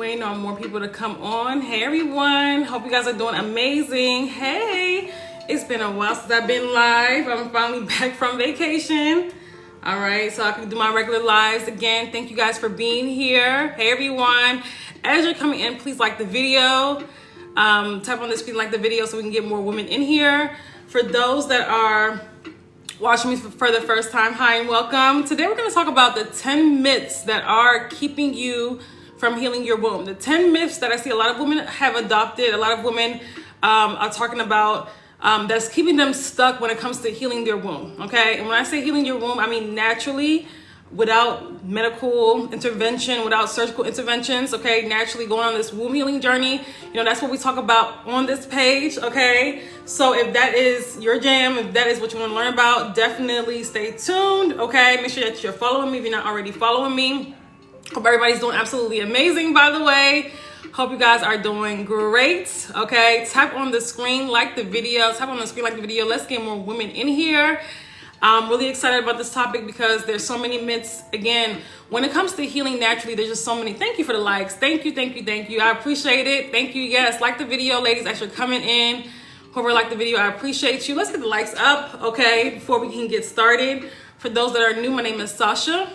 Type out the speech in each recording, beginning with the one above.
waiting on more people to come on. Hey everyone, hope you guys are doing amazing. Hey, it's been a while since I've been live. I'm finally back from vacation. All right, so I can do my regular lives again. Thank you guys for being here. Hey everyone, as you're coming in, please like the video. Type on the screen, like the video, so we can get more women in here. For those that are watching me for the first time, hi and welcome. Today we're going to talk about the 10 myths that are keeping you from healing your womb. The 10 myths that I see a lot of women have adopted, a lot of women are talking about, that's keeping them stuck when it comes to healing their womb, okay? And when I say healing your womb, I mean naturally, without medical intervention, without surgical interventions, okay? Naturally going on this womb healing journey. You know, that's what we talk about on this page, okay? So if that is your jam, if that is what you want to learn about, definitely stay tuned, okay? Make sure that you're following me if you're not already following me. Hope everybody's doing absolutely amazing, by the way. Hope you guys are doing great, okay? Tap on the screen, like the video. Tap on the screen, like the video. Let's get more women in here. I'm really excited about this topic because there's so many myths. Again, when it comes to healing naturally, there's just so many. Thank you for the likes. Thank you, thank you, thank you. I appreciate it. Thank you. Yes, like the video, ladies, as you're coming in. Whoever liked the video, I appreciate you. Let's get the likes up, okay, before we can get started. For those that are new, my name is Sasha.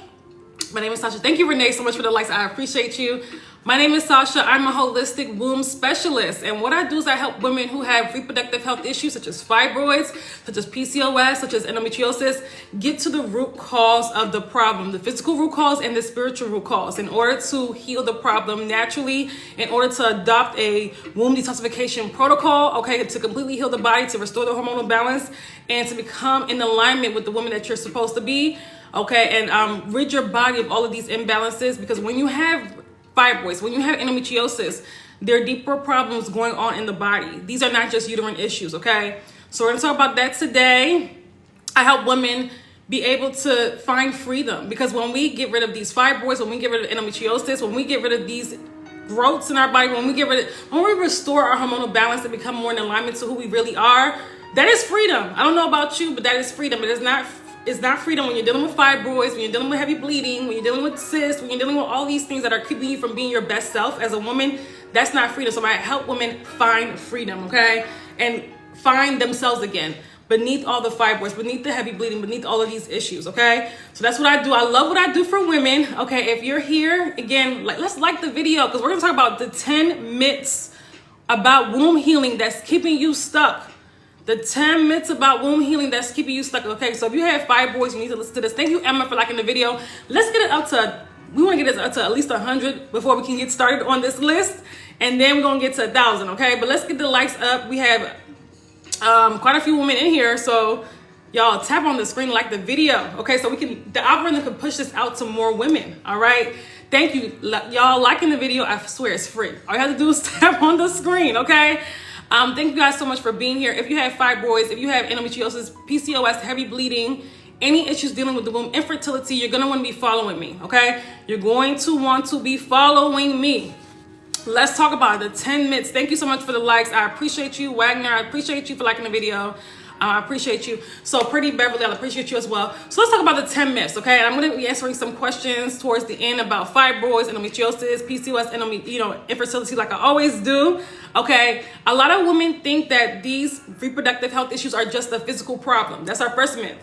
Thank you, Renee, so much for the likes. I appreciate you. My name is Sasha. I'm a holistic womb specialist. And what I do is I help women who have reproductive health issues such as fibroids, such as PCOS, such as endometriosis, get to the root cause of the problem, the physical root cause and the spiritual root cause, in order to heal the problem naturally, in order to adopt a womb detoxification protocol, okay, to completely heal the body, to restore the hormonal balance, and to become in alignment with the woman that you're supposed to be, okay, and rid your body of all of these imbalances. Because when you have fibroids, when you have endometriosis, there are deeper problems going on in the body. These are not just uterine issues, okay? So we're gonna talk about that today. I help women be able to find freedom, because when we get rid of these fibroids, when we get rid of endometriosis, when we get rid of these growths in our body, when we restore our hormonal balance and become more in alignment to who we really are, that is freedom. I don't know about you, but that is freedom. It is not. It's not freedom when you're dealing with fibroids, when you're dealing with heavy bleeding, when you're dealing with cysts, when you're dealing with all these things that are keeping you from being your best self as a woman. That's not freedom. So I help women find freedom, okay? And find themselves again beneath all the fibroids, beneath the heavy bleeding, beneath all of these issues, okay? So that's what I do. I love what I do for women, okay? If you're here, again, let's like the video, because we're going to talk about the 10 myths about womb healing that's keeping you stuck. The 10 myths about womb healing that's keeping you stuck. Okay, so if you have fibroids, you need to listen to this. Thank you, Emma, for liking the video. Let's get it up to, we want to get it up to at least 100 before we can get started on this list. And then we're going to get to 1,000, okay? But let's get the likes up. We have quite a few women in here. So y'all tap on the screen, like the video. Okay, so the algorithm can push this out to more women, all right? Thank you. Y'all liking the video, I swear it's free. All you have to do is tap on the screen, okay? Thank you guys so much for being here. If you have fibroids, if you have endometriosis, PCOS, heavy bleeding, any issues dealing with the womb, infertility, you're going to want to be following me, okay? You're going to want to be following me. Let's talk about the 10 myths. Thank you so much for the likes. I appreciate you, Wagner. I appreciate you for liking the video. I appreciate you. So Pretty Beverly, I appreciate you as well. So let's talk about the 10 myths, okay? And I'm going to be answering some questions towards the end about fibroids, endometriosis, PCOS, infertility, like I always do, okay? A lot of women think that these reproductive health issues are just a physical problem. That's our first myth.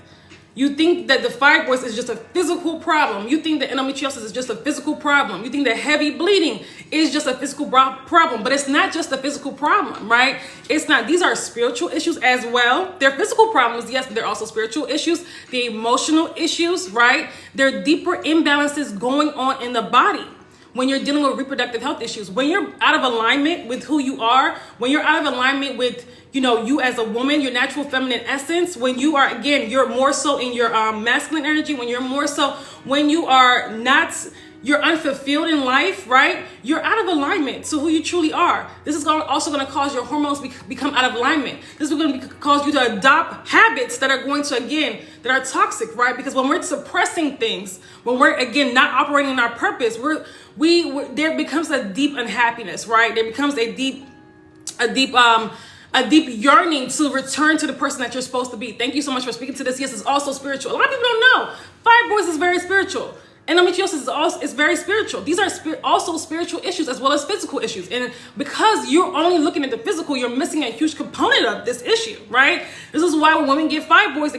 You think that the fibroids is just a physical problem. You think that endometriosis is just a physical problem. You think that heavy bleeding is just a physical problem, but it's not just a physical problem, right? It's not. These are spiritual issues as well. They're physical problems, yes, but they're also spiritual issues. The emotional issues, right? There are deeper imbalances going on in the body when you're dealing with reproductive health issues. When you're out of alignment with who you are, when you're out of alignment with you as a woman, your natural feminine essence, when you are, again, you're more so in your masculine energy, when you are not, you're unfulfilled in life, right? You're out of alignment to who you truly are. This is also going to cause your hormones become out of alignment. This is going to cause you to adopt habits that are going to, again, that are toxic, right? Because when we're suppressing things, when we're, again, not operating in our purpose, there becomes a deep unhappiness, right? There becomes a deep yearning to return to the person that you're supposed to be. Thank you so much for speaking to this. Yes, it's also spiritual. A lot of people don't know. Fibroids is very spiritual. endometriosis is also, it's very spiritual. These are also spiritual issues as well as physical issues. And because you're only looking at the physical, you're missing a huge component of this issue, right? This is why when women get fibroids,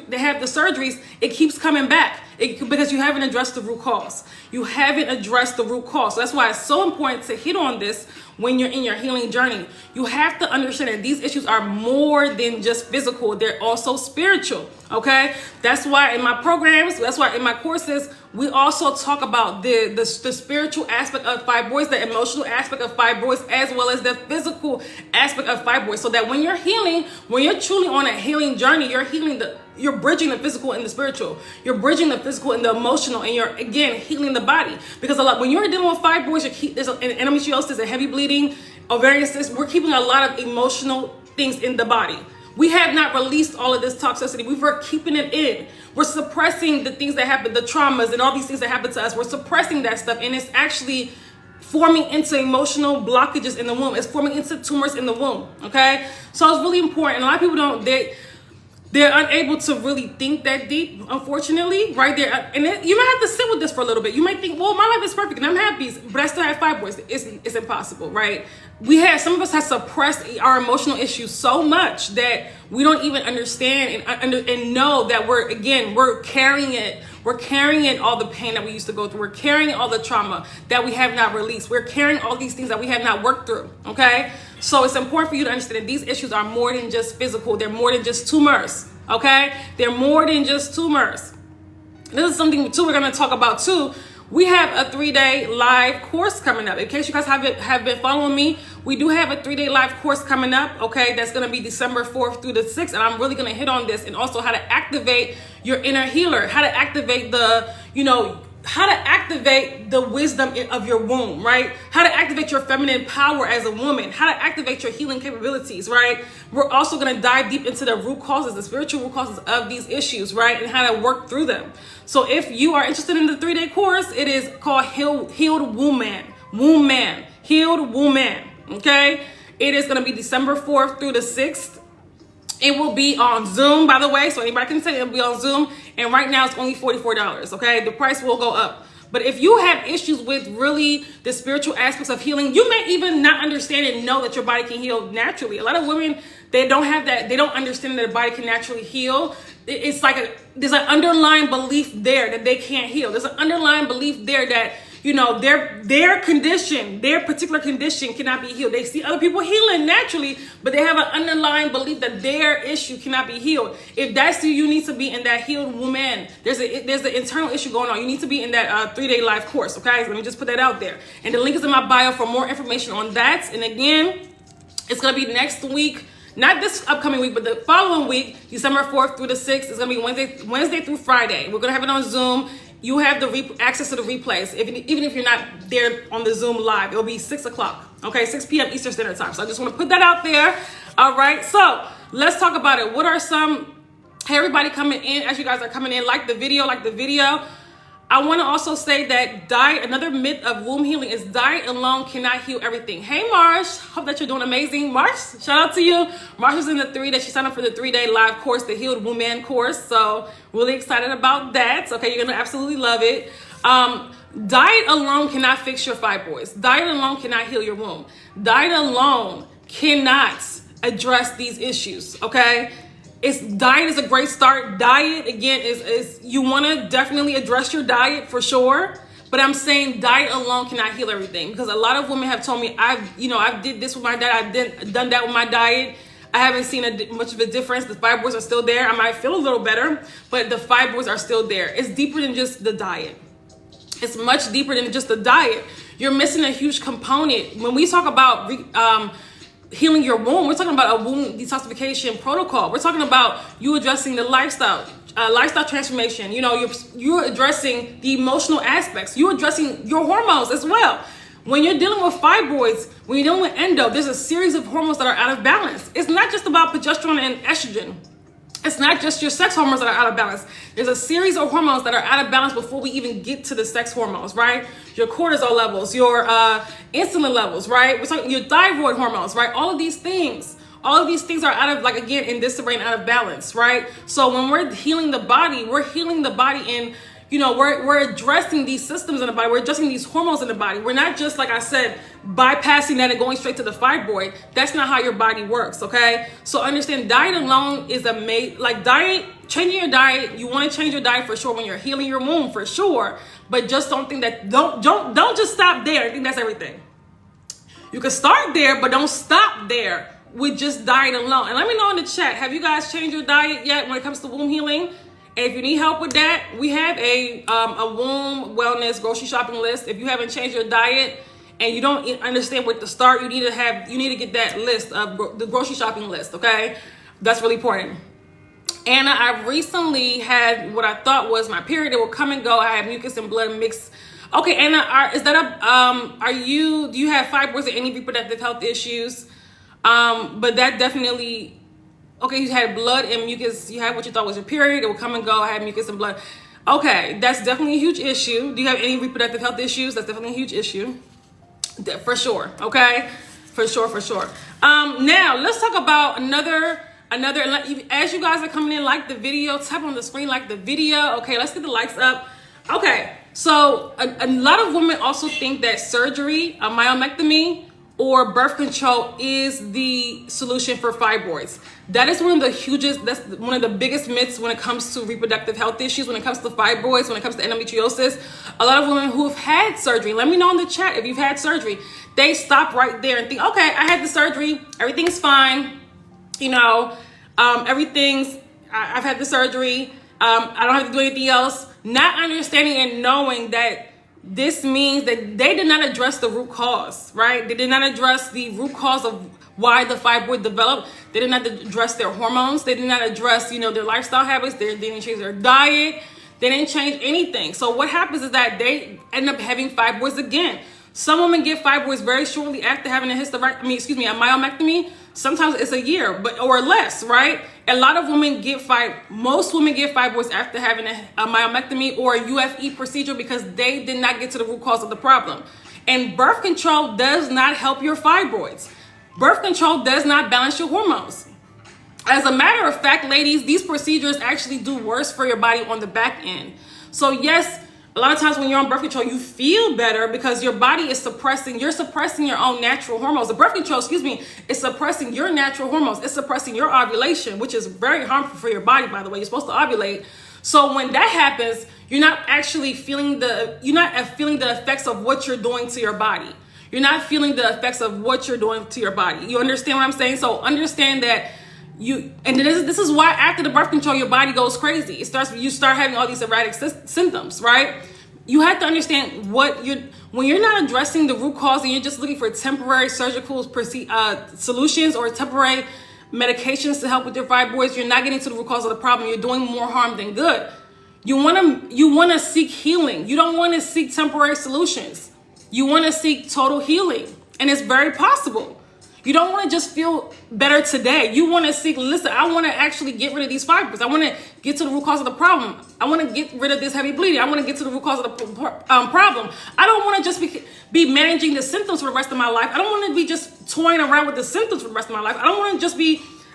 they have the surgeries, it keeps coming back. Because you haven't addressed the root cause. You haven't addressed the root cause. So that's why it's so important to hit on this when you're in your healing journey. You have to understand that these issues are more than just physical. They're also spiritual, okay? That's why in my programs, that's why in my courses, we also talk about the spiritual aspect of fibroids, the emotional aspect of fibroids, as well as the physical aspect of fibroids. So that when you're healing, when you're truly on a healing journey, you're bridging the physical and the spiritual. You're bridging the physical and the emotional, and you're, again, healing the body. Because when you're dealing with fibroids, there's endometriosis and heavy bleeding, ovarian cysts, we're keeping a lot of emotional things in the body. We have not released all of this toxicity. We're keeping it in. We're suppressing the things that happen, the traumas and all these things that happen to us. We're suppressing that stuff, and it's actually forming into emotional blockages in the womb. It's forming into tumors in the womb, okay? So it's really important. A lot of people they're unable to really think that deep, unfortunately, right there. And you might have to sit with this for a little bit. You might think, well, my life is perfect and I'm happy, but I still have fibroids. It's impossible, right? Some of us have suppressed our emotional issues so much that we don't even understand and know that we're carrying it. We're carrying all the pain that we used to go through. We're carrying all the trauma that we have not released. We're carrying all these things that we have not worked through, okay? So it's important for you to understand that these issues are more than just physical. They're more than just tumors, okay? They're more than just tumors. This is something, too, we're going to talk about, too. We have a 3-day live course coming up. In case you guys have been following me, we do have a 3-day live course coming up, okay? That's going to be December 4th through the 6th, and I'm really going to hit on this, and also how to activate your inner healer, how to activate how to activate the wisdom of your womb, right? How to activate your feminine power as a woman, how to activate your healing capabilities, right? We're also going to dive deep into the root causes, the spiritual root causes of these issues, right? And how to work through them. So if you are interested in the 3-day course, it is called Healed Woman, Healed Woman, okay? It is going to be December 4th through the 6th. It will be on Zoom, by the way, so anybody can say it'll be on Zoom. And right now it's only $44, okay? The price will go up. But if you have issues with really the spiritual aspects of healing, you may even not understand and know that your body can heal naturally. A lot of women, they don't have that. They don't understand that their body can naturally heal. It's like there's an underlying belief there that they can't heal. There's an underlying belief there that, their condition, their particular condition cannot be healed. They see other people healing naturally, but they have an underlying belief that their issue cannot be healed. If that's you need to be in that healed woman. There's an internal issue going on. You need to be in that 3-day live course, okay? Let me just put that out there. And the link is in my bio for more information on that. And again, it's going to be next week. Not this upcoming week, but the following week, December 4th through the 6th. It's going to be Wednesday through Friday. We're going to have it on Zoom. You have the access to the replays. Even if you're not there on the Zoom live, it'll be 6 o'clock, okay? 6 p.m. Eastern Standard Time. So I just want to put that out there, all right? So let's talk about it. What are hey, everybody coming in, as you guys are coming in, like the video. I want to also say that another myth of womb healing is diet alone cannot heal everything. Hey, Marsh. Hope that you're doing amazing. Marsh, shout out to you. Marsh is in the 3-day. She signed up for the 3-day live course, the Healed Woman course. So really excited about that. Okay, you're going to absolutely love it. Diet alone cannot fix your fibroids. Diet alone cannot heal your womb. Diet alone cannot address these issues, okay? Diet is a great start. Diet, again, is you want to definitely address your diet for sure. But I'm saying diet alone cannot heal everything, because a lot of women have told me, I've did this with my diet. I've done that with my diet. I haven't seen much of a difference. The fibroids are still there. I might feel a little better, but the fibroids are still there. It's deeper than just the diet. It's much deeper than just the diet. You're missing a huge component. When we talk about healing your womb, we're talking about a womb detoxification protocol. We're talking about you addressing the lifestyle transformation. You're addressing the emotional aspects. You're addressing your hormones as well. When you're dealing with fibroids, when you're dealing with endo, there's a series of hormones that are out of balance. It's not just about progesterone and estrogen. It's not just your sex hormones that are out of balance. There's a series of hormones that are out of balance before we even get to the sex hormones, right? Your cortisol levels, your insulin levels, right? We're talking your thyroid hormones, right? All of these things are out of, in disarray and out of balance, right? So when we're healing the body in you know, we're addressing these systems in the body. We're addressing these hormones in the body. We're not just, like I said, bypassing that and going straight to the fibroid. That's not how your body works, okay? So understand, diet alone is changing your diet. You want to change your diet for sure when you're healing your womb, for sure. But just don't think that, don't just stop there. I think that's everything. You can start there, but don't stop there with just diet alone. And let me know in the chat, have you guys changed your diet yet when it comes to womb healing? And if you need help with that, we have a womb wellness grocery shopping list. If you haven't changed your diet and you don't understand where to start, you need to get that list of the grocery shopping list, okay? That's really important. Anna, I recently had what I thought was my period. It will come and go. I have mucus and blood mixed. Okay, Anna, do you have fibroids or any reproductive health issues? But that definitely, okay, you had blood and mucus. You had what you thought was your period. It will come and go. I had mucus and blood. Okay, that's definitely a huge issue. Do you have any reproductive health issues? That's definitely a huge issue. For sure, okay? For sure. Now, let's talk about another, as you guys are coming in, like the video, tap on the screen, like the video. Okay, let's get the likes up. Okay, so a lot of women also think that surgery, a myomectomy, or birth control is the solution for fibroids. That is one of the biggest myths when it comes to reproductive health issues, when it comes to fibroids, when it comes to endometriosis. A lot of women who have had surgery, let me know in the chat if you've had surgery, they stop right there and think, okay, I had the surgery, everything's fine, you know, I've had the surgery, I don't have to do anything else. Not understanding and knowing that this means that they did not address the root cause, right? They did not address the root cause of why the fibroid developed. They did not address their hormones. They did not address, you know, their lifestyle habits. They didn't change their diet. They didn't change anything. So what happens is that they end up having fibroids again. Some women get fibroids very shortly after having a myomectomy. Sometimes it's a year, or less, right? A lot of women most women get fibroids after having a myomectomy or a UFE procedure because they did not get to the root cause of the problem. And birth control does not help your fibroids. Birth control does not balance your hormones. As a matter of fact, ladies, these procedures actually do worse for your body on the back end. So yes, a lot of times when you're on birth control, you feel better because your body is suppressing your own natural hormones. The birth control, is suppressing your natural hormones. It's suppressing your ovulation, which is very harmful for your body, by the way. You're supposed to ovulate. So when that happens, you're not feeling the effects of what you're doing to your body. You're not feeling the effects of what you're doing to your body. You understand what I'm saying? So understand that this is why after the birth control, your body goes crazy. You start having all these erratic symptoms, right? You have to understand when you're not addressing the root cause and you're just looking for temporary surgical solutions or temporary medications to help with your fibroids, you're not getting to the root cause of the problem. You're doing more harm than good. You want to seek healing. You don't want to seek temporary solutions. You want to seek total healing, and it's very possible. You don't want to just feel better today. You want to seek, listen, I want to actually get rid of these fibroids. I want to get to the root cause of the problem. I want to get rid of this heavy bleeding. I want to get to the root cause of the problem. I don't want to just be managing the symptoms for the rest of my life. I don't want to be just toying around with the symptoms for the rest of my life. I don't want to just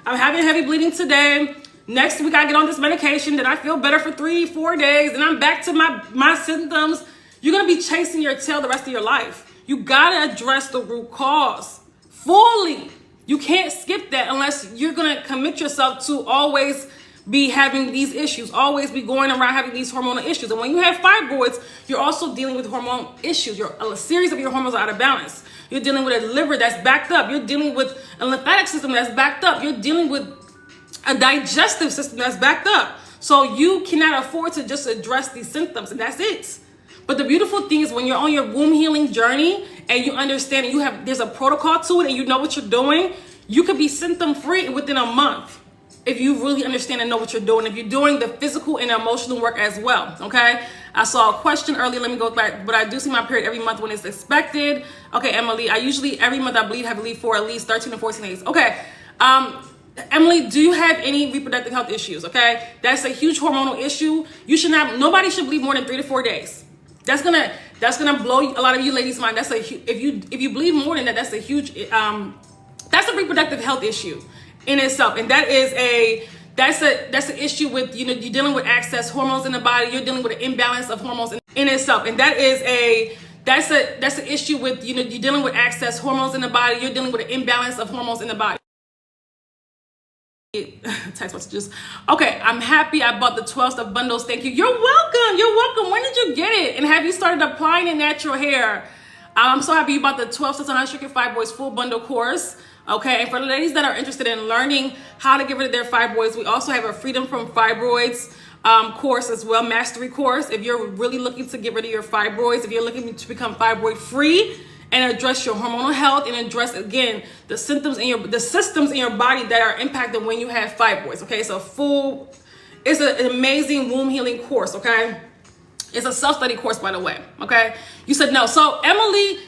I'm having heavy bleeding today. Next week I get on this medication, then I feel better for 3-4 days, and I'm back to my symptoms. You're going to be chasing your tail the rest of your life. You got to address the root cause fully. You can't skip that unless you're going to commit yourself to always be having these issues, always be going around having these hormonal issues. And when you have fibroids, you're also dealing with hormone issues. A series of your hormones are out of balance. You're dealing with a liver that's backed up. You're dealing with a lymphatic system that's backed up. You're dealing with a digestive system that's backed up. So you cannot afford to just address these symptoms, and that's it. But the beautiful thing is when you're on your womb healing journey and you understand and there's a protocol to it and you know what you're doing, you could be symptom free within a month if you really understand and know what you're doing. If you're doing the physical and emotional work as well, okay? I saw a question earlier. Let me go back. But I do see my period every month when it's expected. Okay, Emily, every month I bleed heavily for at least 13 to 14 days. Okay, Emily, do you have any reproductive health issues? Okay, that's a huge hormonal issue. Nobody should bleed more than 3 to 4 days. That's gonna blow a lot of you ladies' mind. If you bleed more than that, that's a huge that's a reproductive health issue in itself, and that that's an issue with, you know, you're dealing with excess hormones in the body. You're dealing with an imbalance of hormones in itself, and that's an issue with, you know, you're dealing with excess hormones in the body. You're dealing with an imbalance of hormones in the body. Text messages. Okay, I'm happy I bought the 12-step bundles. Thank you. You're welcome. You're welcome. When did you get it? And have you started applying in natural hair? I'm so happy you bought the 12 Steps on Unrestricted Fibroids full bundle course. Okay, and for the ladies that are interested in learning how to get rid of their fibroids, we also have a Freedom from Fibroids course as well, mastery course. If you're really looking to get rid of your fibroids, if you're looking to become fibroid free and address your hormonal health and address, again, the systems in the systems in your body that are impacted when you have fibroids. Okay, so it's an amazing womb healing course. Okay, it's a self-study course, by the way. Okay, you said no. So Emily,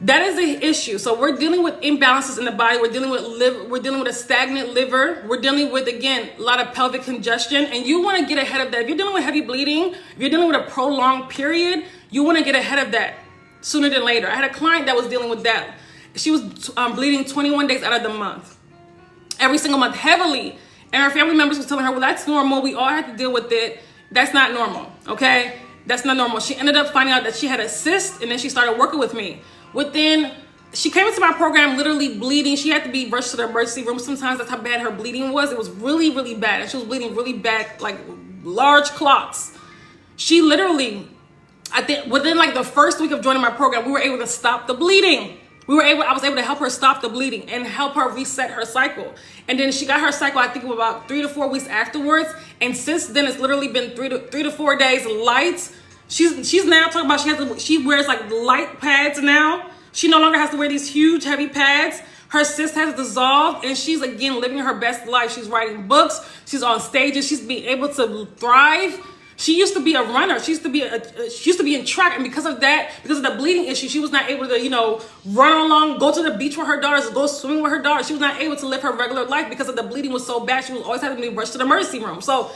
that is the issue. So we're dealing with imbalances in the body. We're dealing with liver. We're dealing with a stagnant liver. We're dealing with, again, a lot of pelvic congestion. And you want to get ahead of that. If you're dealing with heavy bleeding, if you're dealing with a prolonged period, you want to get ahead of that sooner than later. I had a client that was dealing with that. She was bleeding 21 days out of the month, every single month, heavily. And her family members was telling her, well, that's normal. We all have to deal with it. That's not normal. Okay, that's not normal. She ended up finding out that she had a cyst, and then she started working with me. She came into my program literally bleeding. She had to be rushed to the emergency room. Sometimes that's how bad her bleeding was. It was really, really bad. And she was bleeding really bad, like large clots. She literally, I think within like the first week of joining my program, we were able to stop the bleeding. I was able to help her stop the bleeding and help her reset her cycle. And then she got her cycle, I think, about 3 to 4 weeks afterwards. And since then, it's literally been 3 to 4 days light. She's now talking about she wears like light pads now. She no longer has to wear these huge heavy pads. Her cyst has dissolved, and she's again living her best life. She's writing books. She's on stages. She's being able to thrive. She used to be a runner. She used to be in track, and because of that, because of the bleeding issue, she was not able to, you know, run along, go to the beach with her daughters, go swimming with her daughters. She was not able to live her regular life because of the bleeding was so bad. She was always having to be rushed to the emergency room. So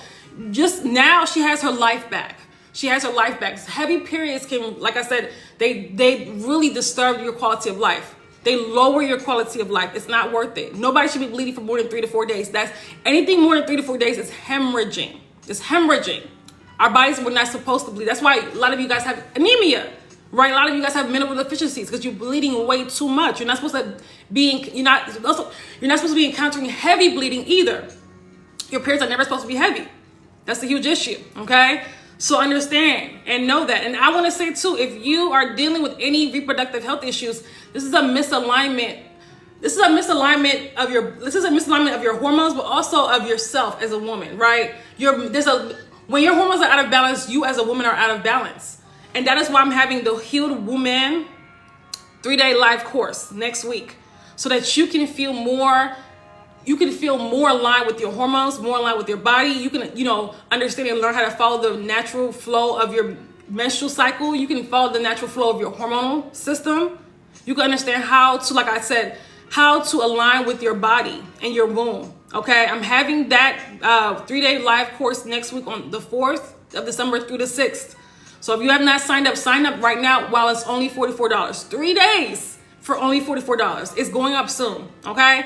just now, she has her life back. She has her life back. Heavy periods can, like I said, they really disturb your quality of life. They lower your quality of life. It's not worth it. Nobody should be bleeding for more than 3 to 4 days. That's anything more than 3 to 4 days is hemorrhaging. It's hemorrhaging. Our bodies were not supposed to bleed. That's why a lot of you guys have anemia, right? A lot of you guys have mineral deficiencies because you're bleeding way too much. You're not supposed to be you're not supposed to be encountering heavy bleeding either. Your periods are never supposed to be heavy. That's a huge issue. Okay. So understand and know that. And I want to say too, if you are dealing with any reproductive health issues, this is a misalignment. This is a misalignment of your hormones, but also of yourself as a woman, right? When your hormones are out of balance, you as a woman are out of balance. And that is why I'm having the Healed Woman 3-day live course next week, so that you can feel more aligned with your hormones, more aligned with your body. You can, you know, understand and learn how to follow the natural flow of your menstrual cycle. You can follow the natural flow of your hormonal system. You can understand how to, like I said, how to align with your body and your womb. Okay, I'm having that 3-day live course next week on the 4th of December through the 6th. So if you have not signed up, sign up right now while it's only $44. 3 days for only $44. It's going up soon. Okay.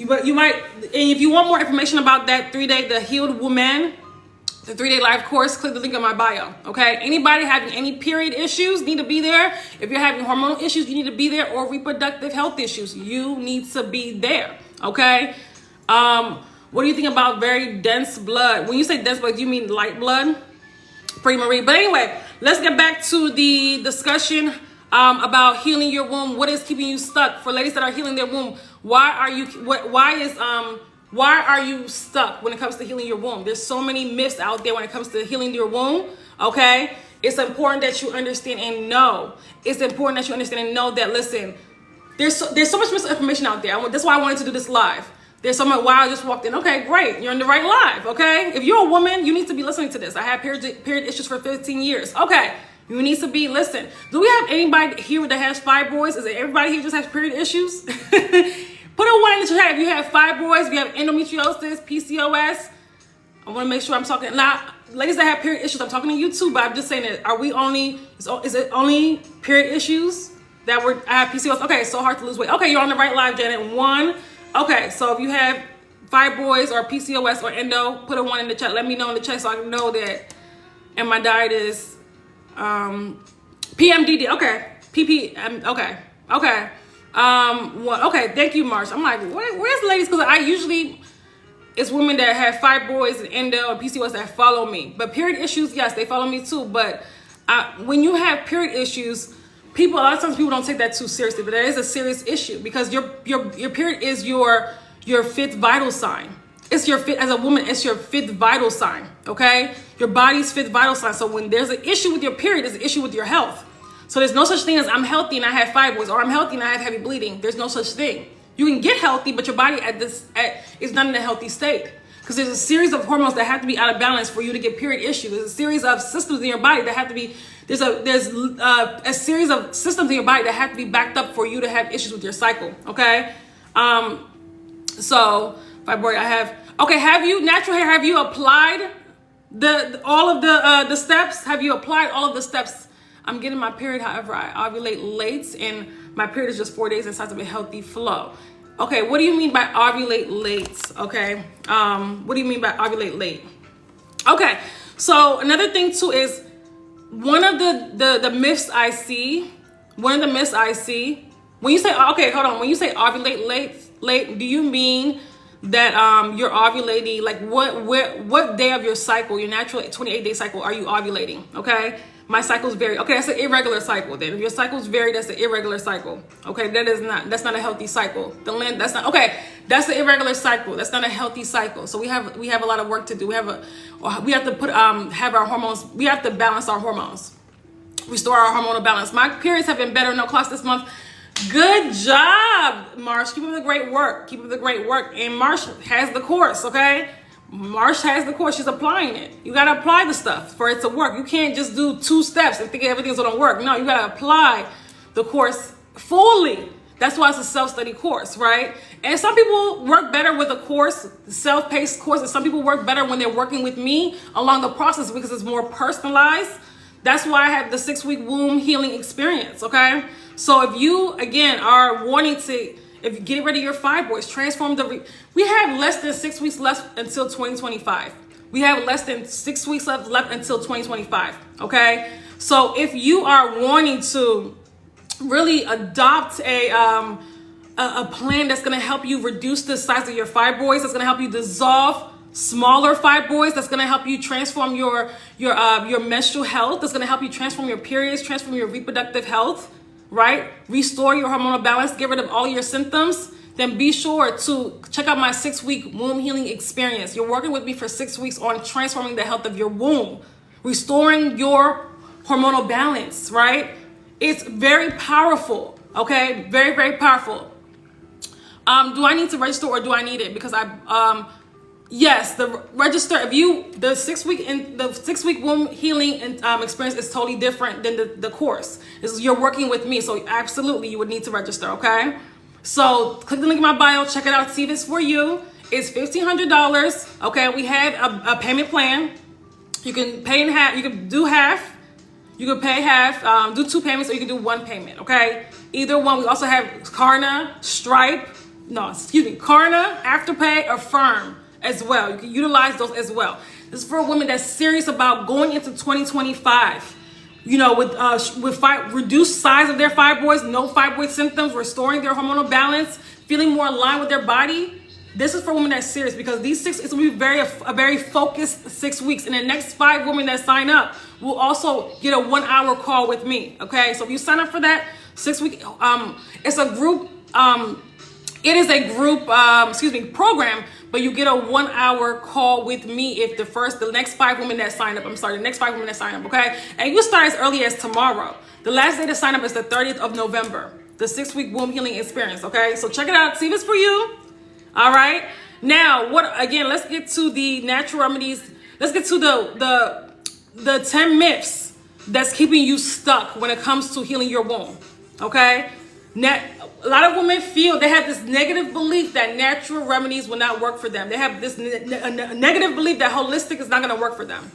But you might, and if you want more information about that 3-day, the Healed Woman, the 3-day live course, click the link in my bio. Okay. Anybody having any period issues need to be there. If you're having hormonal issues, you need to be there, or reproductive health issues, you need to be there. Okay. What do you think about very dense blood? When you say dense blood, do you mean light blood? Pretty Marie. But anyway, let's get back to the discussion about healing your womb. What is keeping you stuck? For ladies that are healing their womb, why are you stuck when it comes to healing your womb? There's so many myths out there when it comes to healing your womb. Okay, it's important that you understand and know. It's important that you understand and know that, listen, there's so much misinformation out there. That's why I wanted to do this live. There's so much. Wow, I just walked in. Okay, great. You're in the right live. Okay, if you're a woman, you need to be listening to this. I had period issues for 15 years. Okay. You need to be, listen, do we have anybody here that has fibroids? Is it everybody here just has period issues? Put a 1 in the chat if you have fibroids, if you have endometriosis, PCOS. I want to make sure I'm talking, now, ladies that have period issues, I'm talking to you too, but I'm just saying that, is it only period issues that I have PCOS? Okay, it's so hard to lose weight. Okay, you're on the right live, Janet. 1. Okay, so if you have fibroids or PCOS or endo, put a 1 in the chat. Let me know in the chat so I can know that. And my diet is PMDD. Okay. Okay. Okay. Okay. Thank you, Marsh. I'm like, where's the ladies? Because I usually, it's women that have fibroids and endo and PCOS that follow me. But period issues, yes, they follow me too. But when you have period issues, a lot of times people don't take that too seriously, but that is a serious issue because your period is your fifth vital sign. It's your fifth, as a woman, it's your fifth vital sign, okay? Your body's fifth vital sign. So when there's an issue with your period, there's an issue with your health. So there's no such thing as I'm healthy and I have fibroids, or I'm healthy and I have heavy bleeding. There's no such thing. You can get healthy, but your body is not in a healthy state. Because there's a series of hormones that have to be out of balance for you to get period issues. There's a series of systems in your body that have to be, there's a series of systems in your body that have to be backed up for you to have issues with your cycle, okay? So, fibroid, have you, natural hair, have you applied all of the steps? Have you applied all of the steps? I'm getting my period, however, I ovulate late, and my period is just 4 days and starts of a healthy flow. Okay, what do you mean by ovulate late? Okay, what do you mean by ovulate late? Okay, so another thing too is one of the myths I see. When you say, okay, hold on. When you say ovulate late, do you mean that you're ovulating? Like what day of your cycle, your natural 28-day cycle, are you ovulating? Okay. My cycles vary. Okay, that's an irregular cycle. Then if your cycles vary, that's an irregular cycle. Okay, that's not a healthy cycle. That's an irregular cycle. That's not a healthy cycle. So we have a lot of work to do. We have to have our hormones. We have to balance our hormones, restore our hormonal balance. My periods have been better, no cost this month. Good job, Marsh. Keep up the great work. And Marsh has the course. Okay. Marsh has the course. She's applying it. You got to apply the stuff for it to work. You can't just do 2 steps and think everything's going to work. No, you got to apply the course fully. That's why it's a self-study course, right? And some people work better with a course, self-paced course, and some people work better when they're working with me along the process because it's more personalized. That's why I have the 6-week womb healing experience, okay? So if you, again, are wanting to, if you get rid of your fibroids, transform we have less than 6 weeks left until 2025. We have less than 6 weeks left until 2025, okay? So if you are wanting to really adopt a plan that's gonna help you reduce the size of your fibroids, that's gonna help you dissolve smaller fibroids, that's gonna help you transform your menstrual health, that's gonna help you transform your periods, transform your reproductive health, right? Restore your hormonal balance, get rid of all your symptoms, then be sure to check out my 6-week womb healing experience. You're working with me for 6 weeks on transforming the health of your womb, restoring your hormonal balance, right? It's very powerful, okay? Very, very powerful. Do I need to register or do I need it? Because yes, the register, the 6 week womb healing experience is totally different than the course. You're working with me, so absolutely you would need to register, okay? So click the link in my bio, check it out, see if it's for you. It's $1,500, okay? We have a payment plan. You can pay in half, you can do half, you can pay half, do 2 payments, or you can do 1 payment, okay? Either one. We also have Klarna, Klarna, Afterpay, or Firm as well. You can utilize those as well. This is for women that's serious about going into 2025. You know, with reduced size of their fibroids, no fibroid symptoms, restoring their hormonal balance, feeling more aligned with their body. This is for women that's serious because it's going to be a very focused 6 weeks. And the next 5 women that sign up will also get a 1-hour call with me. Okay, so if you sign up for that 6 week, it's a group. It is a group, program. But you get a 1-hour call with me if the next 5 women that sign up, okay? And you can start as early as tomorrow. The last day to sign up is the 30th of November, the 6-week womb healing experience, okay? So check it out, see if it's for you, all right? Now, let's get to the natural remedies. Let's get to the 10 myths that's keeping you stuck when it comes to healing your womb, okay? A lot of women they have this negative belief that natural remedies will not work for them. They have this negative belief that holistic is not going to work for them.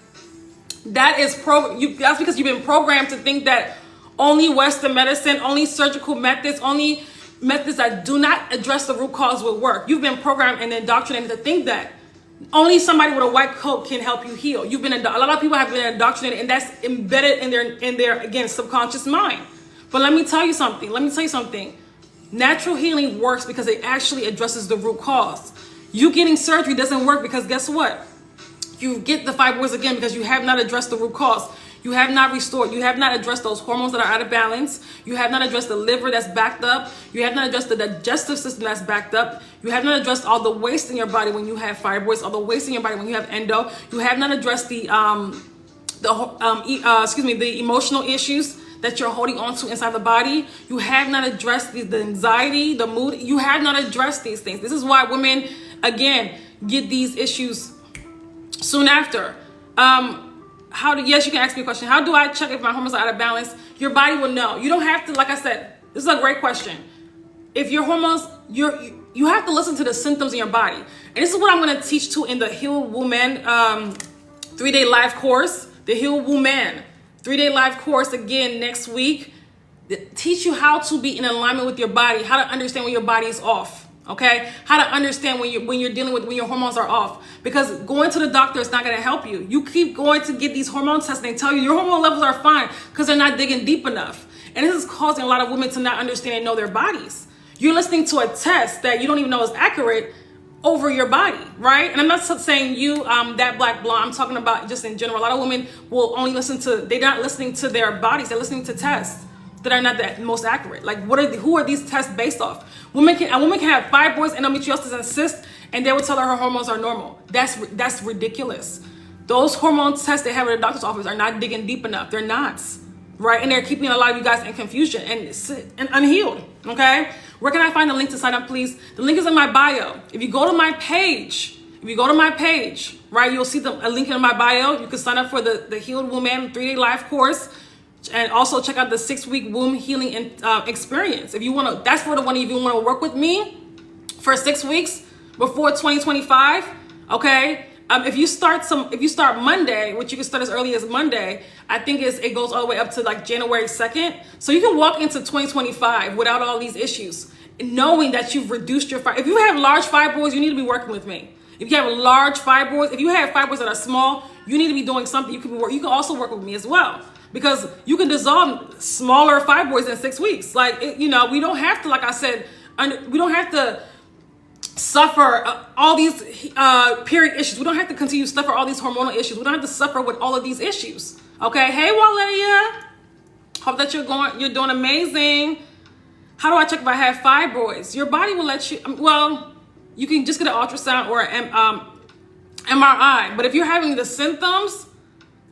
That's because you've been programmed to think that only Western medicine, only surgical methods, only methods that do not address the root cause will work. You've been programmed and indoctrinated to think that only somebody with a white coat can help you heal. You've been a lot of people have been indoctrinated, and that's embedded in their again subconscious mind. But let me tell you something. Natural healing works because it actually addresses the root cause. You getting surgery doesn't work because guess what? You get the fibroids again because you have not addressed the root cause. You have not restored. You have not addressed those hormones that are out of balance. You have not addressed the liver that's backed up. You have not addressed the digestive system that's backed up. You have not addressed all the waste in your body when you have fibroids, all the waste in your body when you have endo. You have not addressed the emotional issues that you're holding on to inside the body. You have not addressed the anxiety, the mood. You have not addressed these things. This is why women, again, get these issues soon after. Yes, you can ask me a question. How do I check if my hormones are out of balance? Your body will know. You don't have to, like I said, this is a great question. If your hormones, you have to listen to the symptoms in your body. And this is what I'm going to teach too in the Heal Woman 3-day live course. The Heal Woman 3-day live course again next week. Teach you how to be in alignment with your body, how to understand when your body is off. Okay, how to understand when you're dealing with when your hormones are off, because going to the doctor is not going to help you. You keep going to get these hormone tests and they tell you your hormone levels are fine because they're not digging deep enough, and this is causing a lot of women to not understand and know their bodies. You're listening to a test that you don't even know is accurate over your body, right? And I'm not saying you that black blonde. I'm talking about just in general. A lot of women will only they're not listening to their bodies. They're listening to tests that are not the most accurate. Like who are these tests based off? A woman can have fibroids, endometriosis, and cysts, and they will tell her hormones are normal. That's ridiculous. Those hormone tests they have at the doctor's office are not digging deep enough. They're not, right? And they're keeping a lot of you guys in confusion and unhealed. Okay, where can I find the link to sign up, please? The link is in my bio. If you go to my page, right, you'll see a link in my bio. You can sign up for the Healed Woman 3-day live course. And also check out the 6-week womb healing experience. If you want to, that's for the one if you want to work with me for 6 weeks before 2025. Okay. If you start Monday, which you can start as early as Monday, I think it goes all the way up to like January 2nd. So you can walk into 2025 without all these issues, knowing that you've reduced your fibroids. If you have large fibroids, you need to be working with me. If you have large fibroids, if you have fibroids that are small, you need to be doing something. You can also work with me as well. Because you can dissolve smaller fibroids in 6 weeks. Like, we don't have to, like I said, we don't have to suffer all these period issues. We don't have to continue to suffer all these hormonal issues. We don't have to suffer with all of these issues. Okay, hey, Waleya. Hope that you're doing amazing. How do I check if I have fibroids? Your body will let you, you can just get an ultrasound or an MRI. But if you're having the symptoms,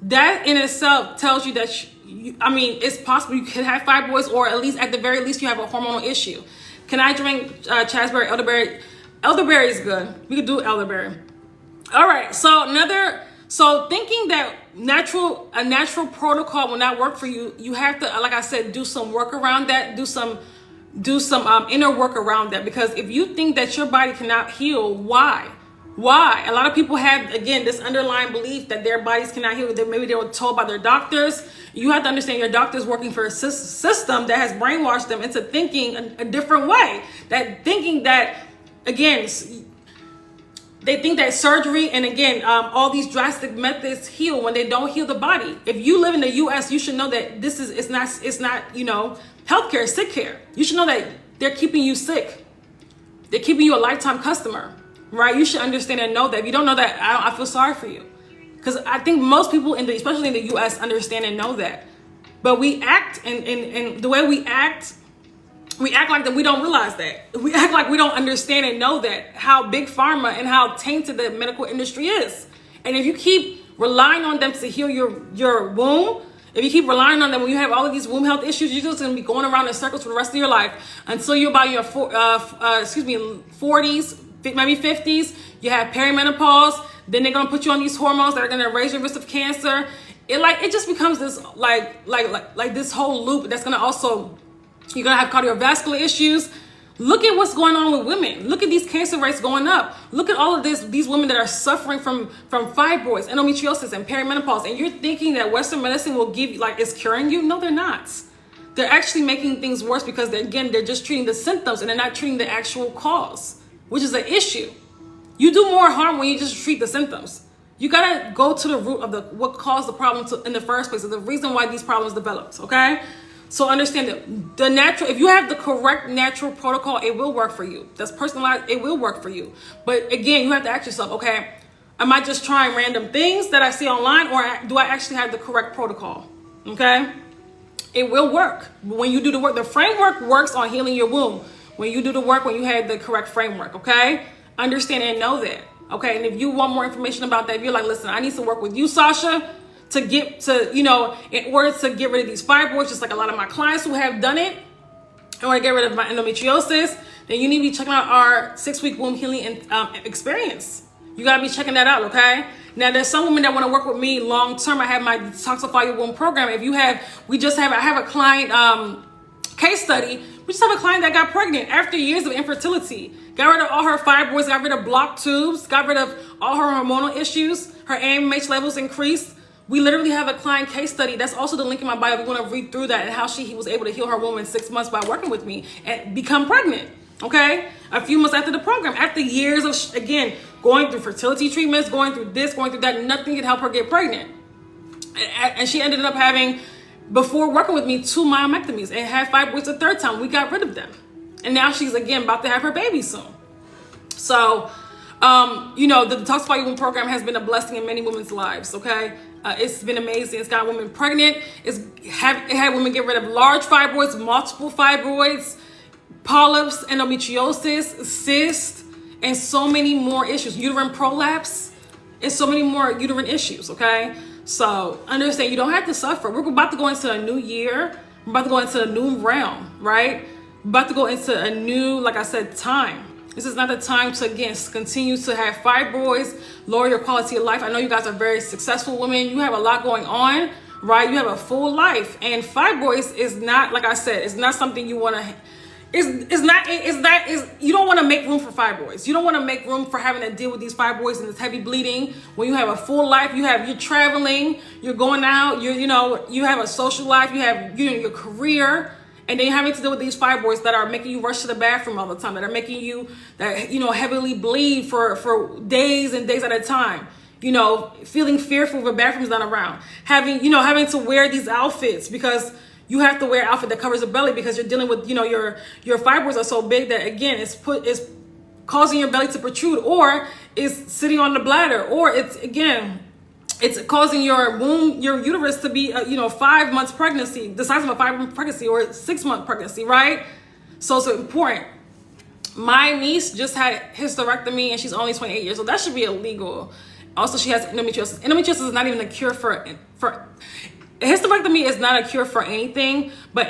that in itself tells you that, it's possible you could have fibroids, or at the very least, you have a hormonal issue. Can I drink chasteberry, elderberry? Elderberry is good. We could do elderberry. All right. So thinking that a natural protocol will not work for you, you have to, like I said, do some work around that. Do some inner work around that, because if you think that your body cannot heal, why? A lot of people have, again, this underlying belief that their bodies cannot heal. That maybe they were told by their doctors. You have to understand your doctor's working for a system that has brainwashed them into thinking a different way. Thinking that, again, they think that surgery and, again, all these drastic methods heal when they don't heal the body. If you live in the U.S., you should know that it's not healthcare, it's sick care. You should know that they're keeping you sick. They're keeping you a lifetime customer. Right, you should understand and know that. If you don't know that, I feel sorry for you, because I think most people especially in the U.S. understand and know that. But we act, and the way we act like that we don't realize that. We act like we don't understand and know that, how big pharma and how tainted the medical industry is. And if you keep relying on them to heal your womb, if you keep relying on them when you have all of these womb health issues, you're just going to be going around in circles for the rest of your life until you're about your 40s. Maybe 50s, you have perimenopause, then they're gonna put you on these hormones that are gonna raise your risk of cancer. It just becomes this like this whole loop that's gonna also, you're gonna have cardiovascular issues. Look at what's going on with women. Look at these cancer rates going up. Look at all of these women that are suffering from fibroids, endometriosis, and perimenopause. And you're thinking that Western medicine will give you, is curing you? No, they're not. they're actually making things worse because they're just treating the symptoms and they're not treating the actual cause, which is an issue. You do more harm when you just treat the symptoms. You gotta go to the root of what caused the problem in the first place, the reason why these problems developed, okay? So understand that if you have the correct natural protocol, it will work for you. That's personalized, it will work for you. But again, you have to ask yourself, okay, am I just trying random things that I see online, or do I actually have the correct protocol, okay? It will work. When you do the work, the framework works on healing your womb. When you do the work, when you have the correct framework, okay? Understand and know that, okay? And if you want more information about that, if you're like, listen, I need to work with you, Sasha, to get to, in order to get rid of these fibroids, just like a lot of my clients who have done it, I want to get rid of my endometriosis, then you need to be checking out our 6-week womb healing experience. You got to be checking that out, okay? Now, there's some women that want to work with me long term. I have my Detoxify Your Womb program. I have a client case study. We just have a client that got pregnant after years of infertility. Got rid of all her fibroids, got rid of blocked tubes, got rid of all her hormonal issues. Her AMH levels increased. We literally have a client case study. That's also the link in my bio if you want to read through that and how she was able to heal her womb in 6 months by working with me and become pregnant. Okay, a few months after the program, after years of going through fertility treatments, going through this, going through that, nothing could help her get pregnant. And she ended up having, before working with me, 2 myomectomies and had fibroids the 3rd time. We got rid of them, and now she's again about to have her baby soon. So, the Detoxify Your Womb program has been a blessing in many women's lives. Okay, it's been amazing. It's got women pregnant. It had women get rid of large fibroids, multiple fibroids, polyps, endometriosis, cysts, and so many more issues, uterine prolapse, and so many more uterine issues, okay? So understand, you don't have to suffer. We're about to go into a new year. We're about to go into a new realm, right? We're about to go into a new, like I said, time. This is not the time to, again, continue to have fibroids, lower your quality of life. I know you guys are very successful women. You have a lot going on, right? You have a full life. And fibroids is not, like I said, it's not something you want to... You don't want to make room for fibroids. You don't want to make room for having to deal with these fibroids and this heavy bleeding. When you have a full life, you're traveling, you're going out, you have a social life, you have your career, and then you're having to deal with these fibroids that are making you rush to the bathroom all the time, that are making you heavily bleed for days and days at a time. Feeling fearful if a bathroom's not around, having to wear these outfits because you have to wear an outfit that covers the belly because you're dealing with, your fibroids are so big that, again, it's causing your belly to protrude, or it's sitting on the bladder, or it's causing your womb, your uterus to be, 5 months pregnancy, the size of a 5-month pregnancy or 6-month pregnancy, right? So it's important. My niece just had hysterectomy and she's only 28 years old. That should be illegal. Also, she has endometriosis. Endometriosis is not even a cure for hysterectomy is not a cure for anything, but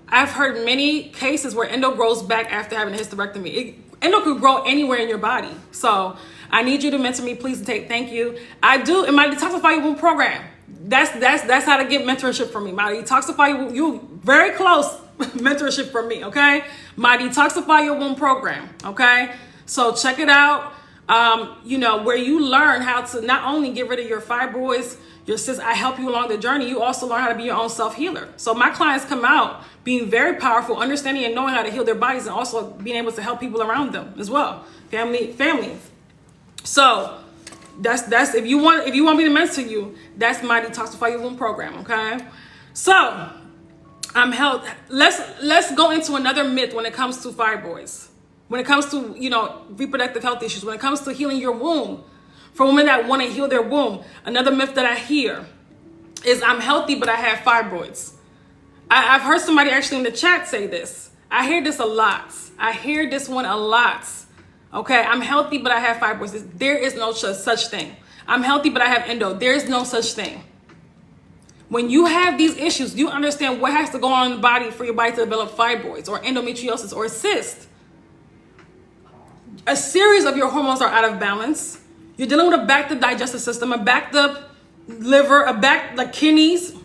I've heard many cases where endo grows back after having a hysterectomy. Endo could grow anywhere in your body. So I need you to mentor me, please. Thank you. I do in my Detoxify Your Womb program. That's how to get mentorship from me. My Detoxify Your Womb, you very close mentorship from me, okay? My Detoxify Your Womb program, okay? So check it out. Where you learn how to not only get rid of your fibroids, your cysts, I help you along the journey. You also learn how to be your own self-healer. So my clients come out being very powerful, understanding and knowing how to heal their bodies, and also being able to help people around them as well. Family. So that's if you want me to mentor you, that's my Detoxify Your Womb program, okay? So let's go into another myth when it comes to fibroids. When it comes to, reproductive health issues, when it comes to healing your womb, for women that want to heal their womb, another myth that I hear is I'm healthy, but I have fibroids. I've heard somebody actually in the chat say this. I hear this a lot. I hear this one a lot. Okay, I'm healthy, but I have fibroids. There is no such thing. I'm healthy, but I have endo. There is no such thing. When you have these issues, you understand what has to go on in the body for your body to develop fibroids or endometriosis or cyst. A series of your hormones are out of balance. You're dealing with a backed up digestive system, a backed up liver, like kidneys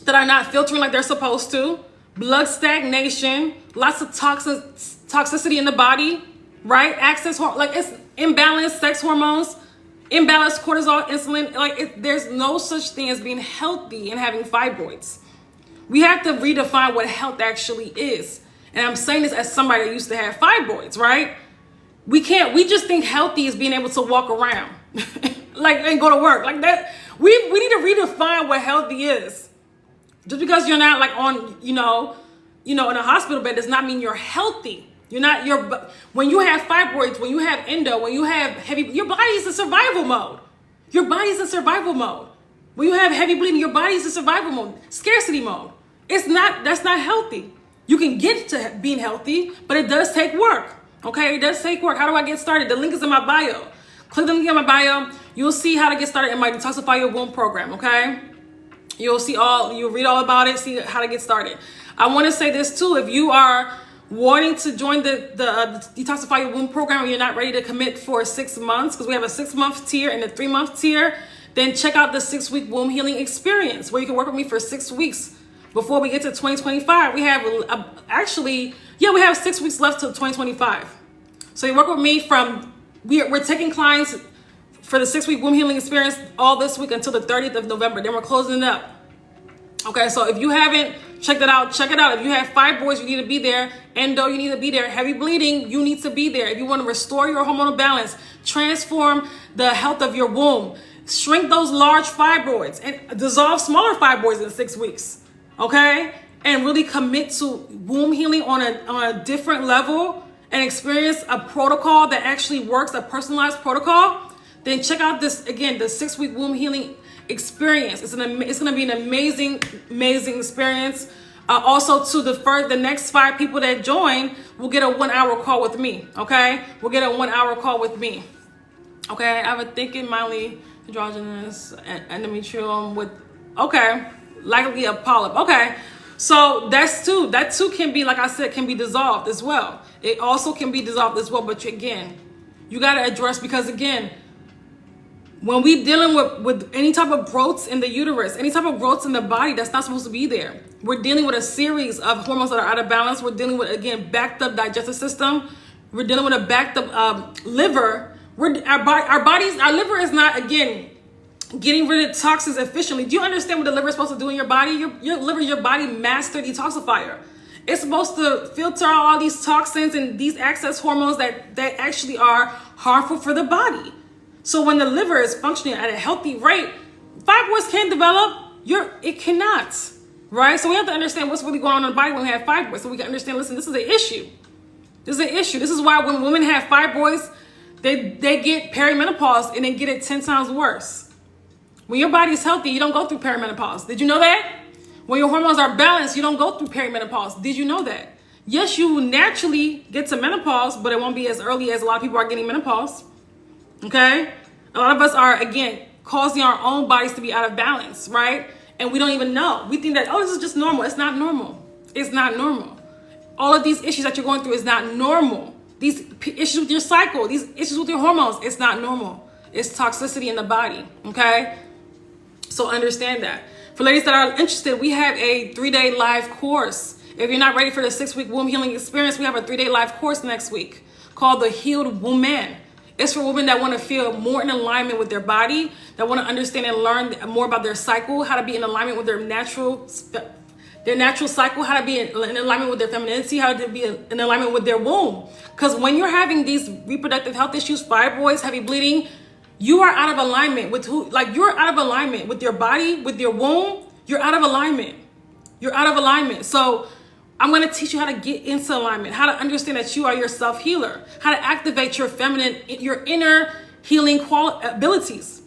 that are not filtering like they're supposed to, blood stagnation, lots of toxicity in the body, right? It's imbalanced sex hormones, imbalanced cortisol, insulin. There's no such thing as being healthy and having fibroids. We have to redefine what health actually is. And I'm saying this as somebody that used to have fibroids, right? We just think healthy is being able to walk around like and go to work like that. We need to redefine what healthy is. Just because you're not like on, in a hospital bed does not mean you're healthy. When you have fibroids, when you have endo, when you have heavy, your body is in survival mode. Your body is in survival mode. When you have heavy bleeding, your body is in survival mode, scarcity mode. That's not healthy. You can get to being healthy, but it does take work. Okay, it does take work. How do I get started? The link is in my bio. Click the link in my bio. You'll see how to get started in my Detoxify Your Womb program, okay? You'll read all about it, see how to get started. I want to say this too. If you are wanting to join the Detoxify Your Womb program and you're not ready to commit for 6 months, because we have a 6-month tier and a 3-month tier, then check out the 6-week womb healing experience where you can work with me for 6 weeks before we get to 2025. We have we have 6 weeks left till 2025. So you work with me we're taking clients for the 6-week womb healing experience all this week until the 30th of November. Then we're closing it up. Okay, so if you haven't checked it out, check it out. If you have fibroids, you need to be there. Endo, you need to be there. Heavy bleeding, you need to be there. If you want to restore your hormonal balance, transform the health of your womb, shrink those large fibroids and dissolve smaller fibroids in 6 weeks. Okay, and really commit to womb healing on a different level and experience a protocol that actually works, a personalized protocol, then check out this, again, the 6-week womb healing experience. It's going to be an amazing experience. Also, to the next 5 people that join will get a 1-hour call with me. Okay, we'll get a 1-hour call with me. Okay, I have a thinking mildly androgynous endometrium with likely a polyp. Okay, so that too can be, like I said, can be dissolved as well. It also can be dissolved as well, but you got to address, because again, when we dealing with any type of growths in the uterus, any type of growths in the body that's not supposed to be there, we're dealing with a series of hormones that are out of balance. We're dealing with, again, backed up digestive system. We're dealing with a backed up liver. Our liver is not, again, getting rid of toxins efficiently. Do you understand what the liver is supposed to do in your body? Your liver, your body master detoxifier. It's supposed to filter out all these toxins and these excess hormones that actually are harmful for the body. So when the liver is functioning at a healthy rate, fibroids can develop. It cannot, right? So we have to understand what's really going on in the body when we have fibroids, so we can understand, listen, this is an issue. This is an issue. This is why when women have fibroids, they get perimenopause and they get it 10 times worse. When your body is healthy, you don't go through perimenopause. Did you know that? When your hormones are balanced, you don't go through perimenopause. Did you know that? Yes, you naturally get to menopause, but it won't be as early as a lot of people are getting menopause. Okay? A lot of us are, again, causing our own bodies to be out of balance, right? And we don't even know. We think that, this is just normal. It's not normal. It's not normal. All of these issues that you're going through is not normal. These issues with your cycle, these issues with your hormones, it's not normal. It's toxicity in the body, okay? So understand that. For ladies that are interested, we have a 3-day live course. If you're not ready for the 6-week womb healing experience, we have a 3-day live course next week called The Healed Woman. It's for women that want to feel more in alignment with their body, that want to understand and learn more about their cycle, how to be in alignment with their natural cycle, how to be in alignment with their femininity, how to be in alignment with their womb. Because when you're having these reproductive health issues, fibroids, heavy bleeding, you are out of alignment with you're out of alignment with your body, with your womb. You're out of alignment. You're out of alignment. So I'm going to teach you how to get into alignment, how to understand that you are your self-healer, how to activate your your inner healing abilities.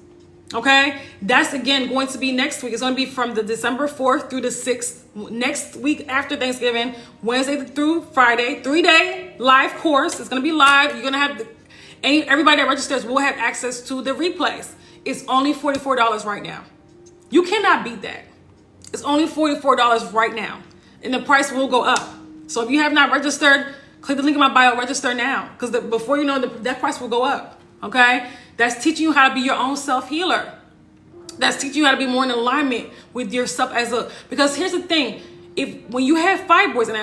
Okay? That's, again, going to be next week. It's going to be from the December 4th through the 6th, next week after Thanksgiving, Wednesday through Friday, 3-day live course. It's going to be live. You're going to have everybody that registers will have access to the replays. It's only $44 right now. You cannot beat that. It's only $44 right now. And the price will go up. So if you have not registered, click the link in my bio, register now. Because before you know it, that price will go up. Okay? That's teaching you how to be your own self-healer. That's teaching you how to be more in alignment with yourself because here's the thing. When you have fibroids, and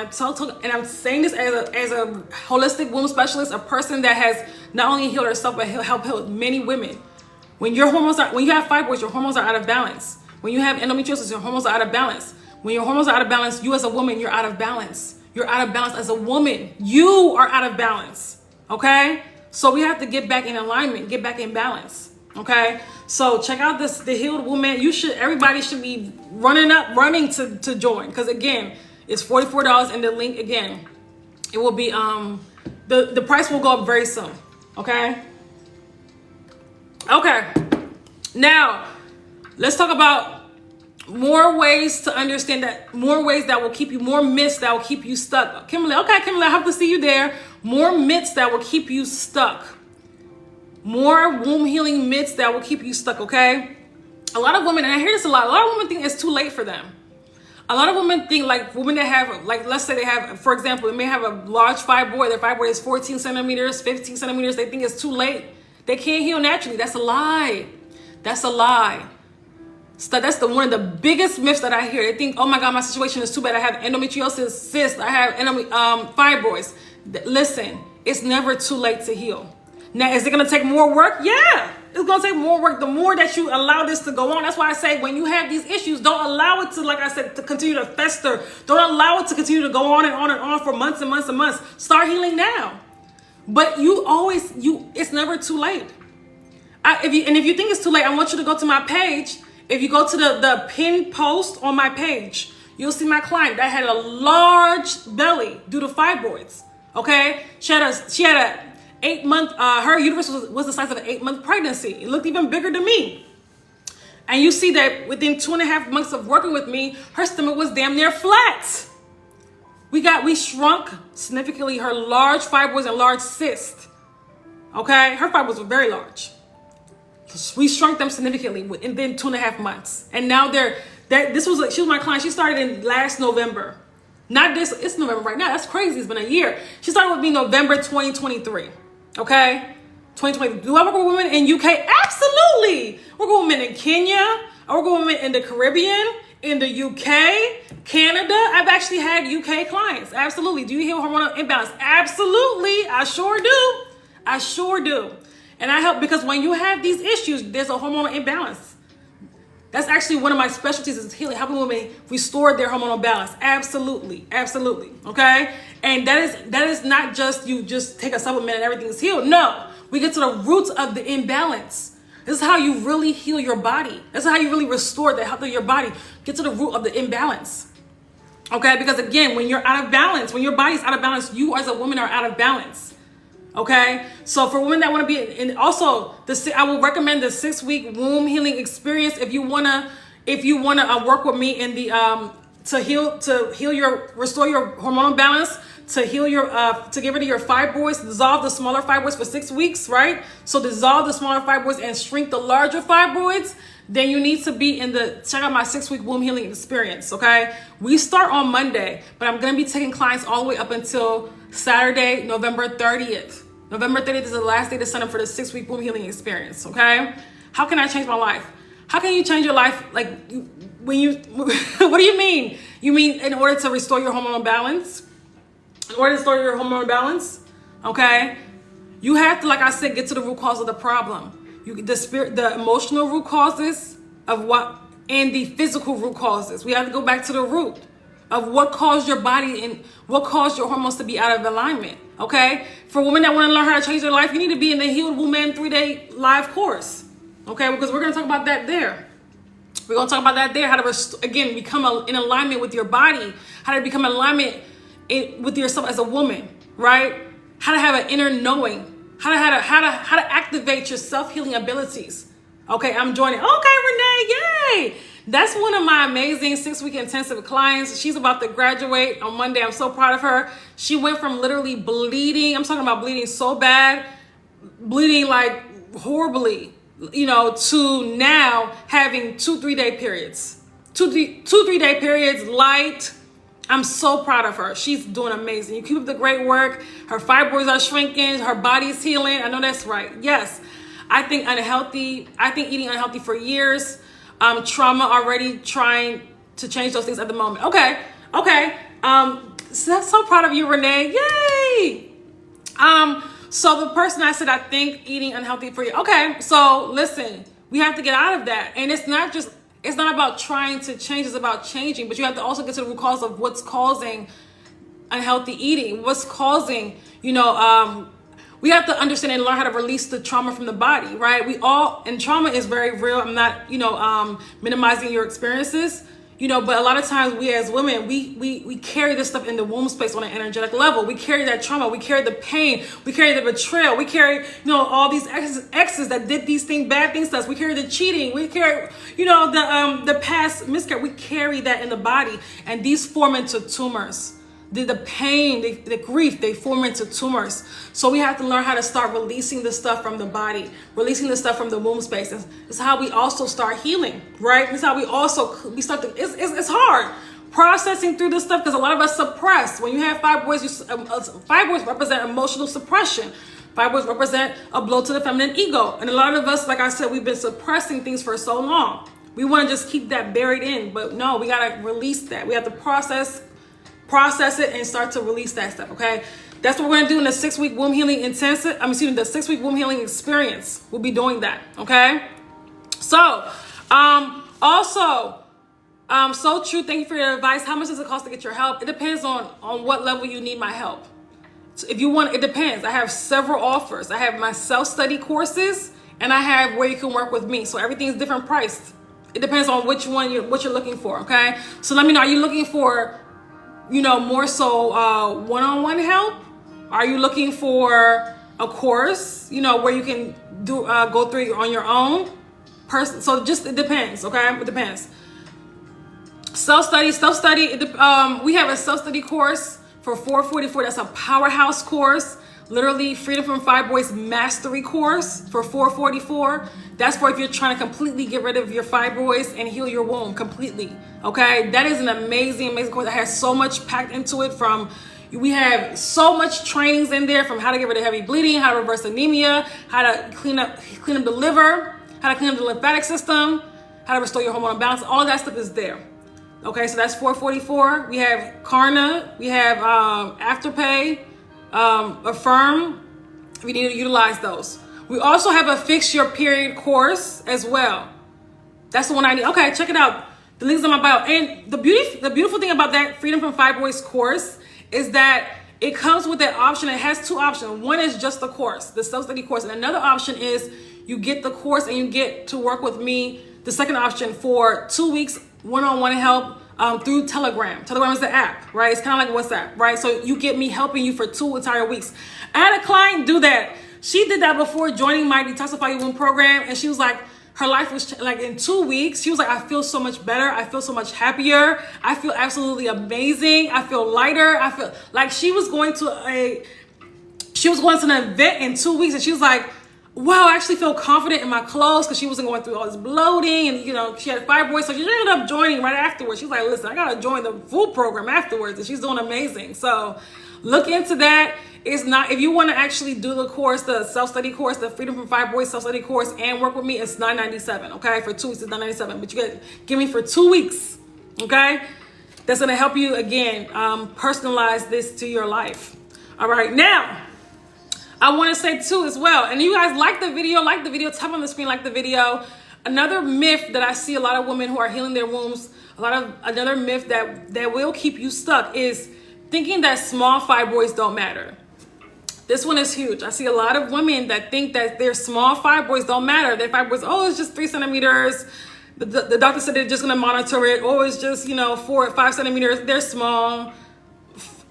I'm saying this as a holistic womb specialist, a person that has not only healed herself, but helped heal many women. When you have fibroids, your hormones are out of balance. When you have endometriosis, your hormones are out of balance. When your hormones are out of balance, you as a woman, you're out of balance. You're out of balance as a woman. You are out of balance. Okay? So we have to get back in alignment, get back in balance. Okay? So check out the Healed Woman. Everybody should be running to join. Because again, it's $44, and the link again, it will be the price will go up very soon. Okay? Okay. Now, let's talk about more ways to understand that, more ways that will keep you, more myths that will keep you stuck. Kimberly, okay, Kimberly, I hope to see you there. More myths that will keep you stuck. More womb healing myths that will keep you stuck, okay? A lot of women, and I hear this a lot of women think it's too late for them. A lot of women think, like women that have, like, let's say they have, for example, they may have a large fibroid. Their fibroid is 14 centimeters, 15 centimeters. They think it's too late. They can't heal naturally. That's a lie. That's a lie. So that's one of the biggest myths that I hear. They think, oh my God, my situation is too bad. I have endometriosis, cysts, I have fibroids. Listen, it's never too late to heal. Now, is it going to take more work? Yeah, it's going to take more work. The more that you allow this to go on. That's why I say when you have these issues, don't allow it to, like I said, to continue to fester. Don't allow it to continue to go on and on and on for months and months and months. Start healing now. But it's never too late. If you think it's too late, I want you to go to my page. If you go to the pinned post on my page, you'll see my client that had a large belly due to fibroids. Okay, she had a 8-month. Her uterus was the size of an 8-month pregnancy. It looked even bigger than me. And you see that within 2.5 months of working with me, her stomach was damn near flat. We shrunk significantly her large fibroids and large cysts. Okay, her fibroids were very large. We shrunk them significantly within 2.5 months, and now she was my client. She started in last November. It's November right now. That's crazy. It's been a year. She started with me November 2023. Okay, 2020. Do I work with women in UK? Absolutely. I work with women in Kenya. I work with women in the Caribbean, in the UK, Canada. I've actually had UK clients. Absolutely. Do you heal hormonal imbalance? Absolutely. I sure do. And I help because when you have these issues, there's a hormonal imbalance. That's actually one of my specialties is healing, helping women restore their hormonal balance. Absolutely. Okay? And that is not just you just take a supplement and everything is healed. No. We get to the roots of the imbalance. This is how you really heal your body. This is how you really restore the health of your body. Get to the root of the imbalance. Okay? Because again, when you're out of balance, when your body's out of balance, you as a woman are out of balance. Okay, so for women that want to be, and also I will recommend the 6-week womb healing experience if you wanna work with me in the restore your hormonal balance, to get rid of your fibroids, dissolve the smaller fibroids for 6 weeks, right? So dissolve the smaller fibroids and shrink the larger fibroids. Then you need to be check out my 6-week womb healing experience. Okay, we start on Monday, but I'm gonna be taking clients all the way up until Saturday, November 30th. November 30th is the last day to sign up for the 6-week womb healing experience, okay? How can I change my life? How can you change your life? Like, what do you mean? You mean in order to restore your hormonal balance? In order to restore your hormonal balance, okay? You have to, like I said, get to the root cause of the problem. The emotional root causes of what, and the physical root causes. We have to go back to the root of what caused your body and what caused your hormones to be out of alignment. Okay, for women that want to learn how to change their life, you need to be in the Healed Woman 3-day live course. Okay, because we're going to talk about that there. We're going to talk about that there. How to become in alignment with your body. How to become in alignment with yourself as a woman, right? How to have an inner knowing. How to activate your self-healing abilities. Okay, I'm joining. Okay, Renee, yay! That's one of my amazing 6-week intensive clients. She's about to graduate on Monday. I'm so proud of her. She went from literally bleeding. I'm talking about bleeding so bad, bleeding like horribly, to now having 2-3-day periods. 2-3-day periods, light. I'm so proud of her. She's doing amazing. You keep up the great work. Her fibroids are shrinking. Her body's healing. I know that's right. Yes. I think eating unhealthy for years. Trauma, already trying to change those things at the moment. Okay. So proud of you, Renee. Yay! So the person I said, I think eating unhealthy for you. Okay, so listen, we have to get out of that. And it's not just It's not about trying to change, it's about changing. But you have to also get to the root cause of what's causing unhealthy eating, what's causing, we have to understand and learn how to release the trauma from the body, right? And trauma is very real. I'm not, minimizing your experiences, but a lot of times we as women, we carry this stuff in the womb space on an energetic level. We carry that trauma, we carry the pain, we carry the betrayal, we carry, all these exes that did these bad things to us. We carry the cheating, we carry, the past miscarriage. We carry that in the body, and these form into tumors. The pain, the grief, they form into tumors. So we have to learn how to start releasing the stuff from the body, releasing the stuff from the womb space. It's how we also start healing, right? It's how we start to, it's hard processing through this stuff, because a lot of us suppress. When you have fibroids, fibroids represent emotional suppression. Fibroids represent a blow to the feminine ego. And a lot of us, like I said, we've been suppressing things for so long. We want to just keep that buried in, but no, we got to release that. We have to process it and start to release that stuff. Okay, that's what we're gonna do in the 6-week womb healing intensive. The 6-week womb healing experience. We'll be doing that. Okay, so so true. Thank you for your advice. How much does it cost to get your help? It depends on what level you need my help. So if you want, it depends. I have several offers. I have my self-study courses, and I have where you can work with me. So everything's different priced. It depends on which one what you're looking for. Okay, so let me know. Are you looking for more so one-on-one help? Are you looking for a course, where you can go through it on your own person? So it depends, okay? It depends. Self-study. We have a self-study course for $444. That's a powerhouse course. Literally, Freedom from Fibroids Mastery course for $444. That's for if you're trying to completely get rid of your fibroids and heal your womb completely. Okay, that is an amazing course that has so much packed into it. We have so much trainings in there, from how to get rid of heavy bleeding, how to reverse anemia, how to clean up the liver, how to clean up the lymphatic system, how to restore your hormonal balance. All of that stuff is there. Okay, so that's $444. We have Klarna, we have Afterpay, Affirm. We need to utilize those. We also have a Fix Your Period course as well. That's the one I need. Okay, check it out. The link's in my bio. And the beautiful thing about that Freedom from Fibroids course is that it comes with that option. It has two options. One is just the course, the self-study course. And another option is you get the course and you get to work with me, the second option, for 2 weeks one-on-one help through Telegram. Telegram is the app, right? It's kind of like WhatsApp, right? So you get me helping you for 2 entire weeks. I had a client do that. She did that before joining my Detoxify Your Womb program, and she was like, her life was like in 2 weeks. She was like, I feel so much better. I feel so much happier. I feel absolutely amazing. I feel lighter. I feel like she was going to an event in 2 weeks, and she was like, wow, I actually feel confident in my clothes, because she wasn't going through all this bloating, and she had fibroids. So she ended up joining right afterwards. She was like, listen, I gotta join the full program afterwards, and she's doing amazing. So look into that. It's not, if you want to actually do the course, the self-study course, the Freedom from Fibroids self-study course, and work with me, it's $997. Okay, for 2 weeks it's $997, but you give me for 2 weeks. Okay, that's gonna help you again personalize this to your life. All right, now I want to say too as well, and you guys like the video, tap on the screen, like the video. Another myth that I see a lot of women who are healing their wombs, another myth that will keep you stuck is thinking that small fibroids don't matter. This one is huge. I see a lot of women that think that their small fibroids don't matter. Their fibroids, oh, it's just 3 centimeters. The doctor said they're just going to monitor it. Oh, it's just, 4 or 5 centimeters. They're small.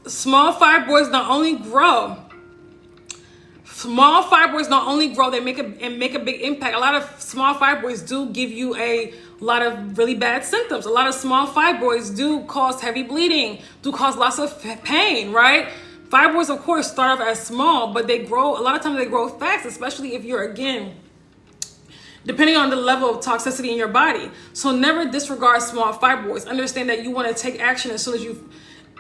Small fibroids not only grow. Small fibroids not only grow, they make a big impact. A lot of small fibroids do give you a lot of really bad symptoms. A lot of small fibroids do cause heavy bleeding, do cause lots of pain, right? Fibroids, of course, start off as small, but they grow, a lot of times they grow fast, especially if you're, again, depending on the level of toxicity in your body. So never disregard small fibroids. Understand that you want to take action as soon as you,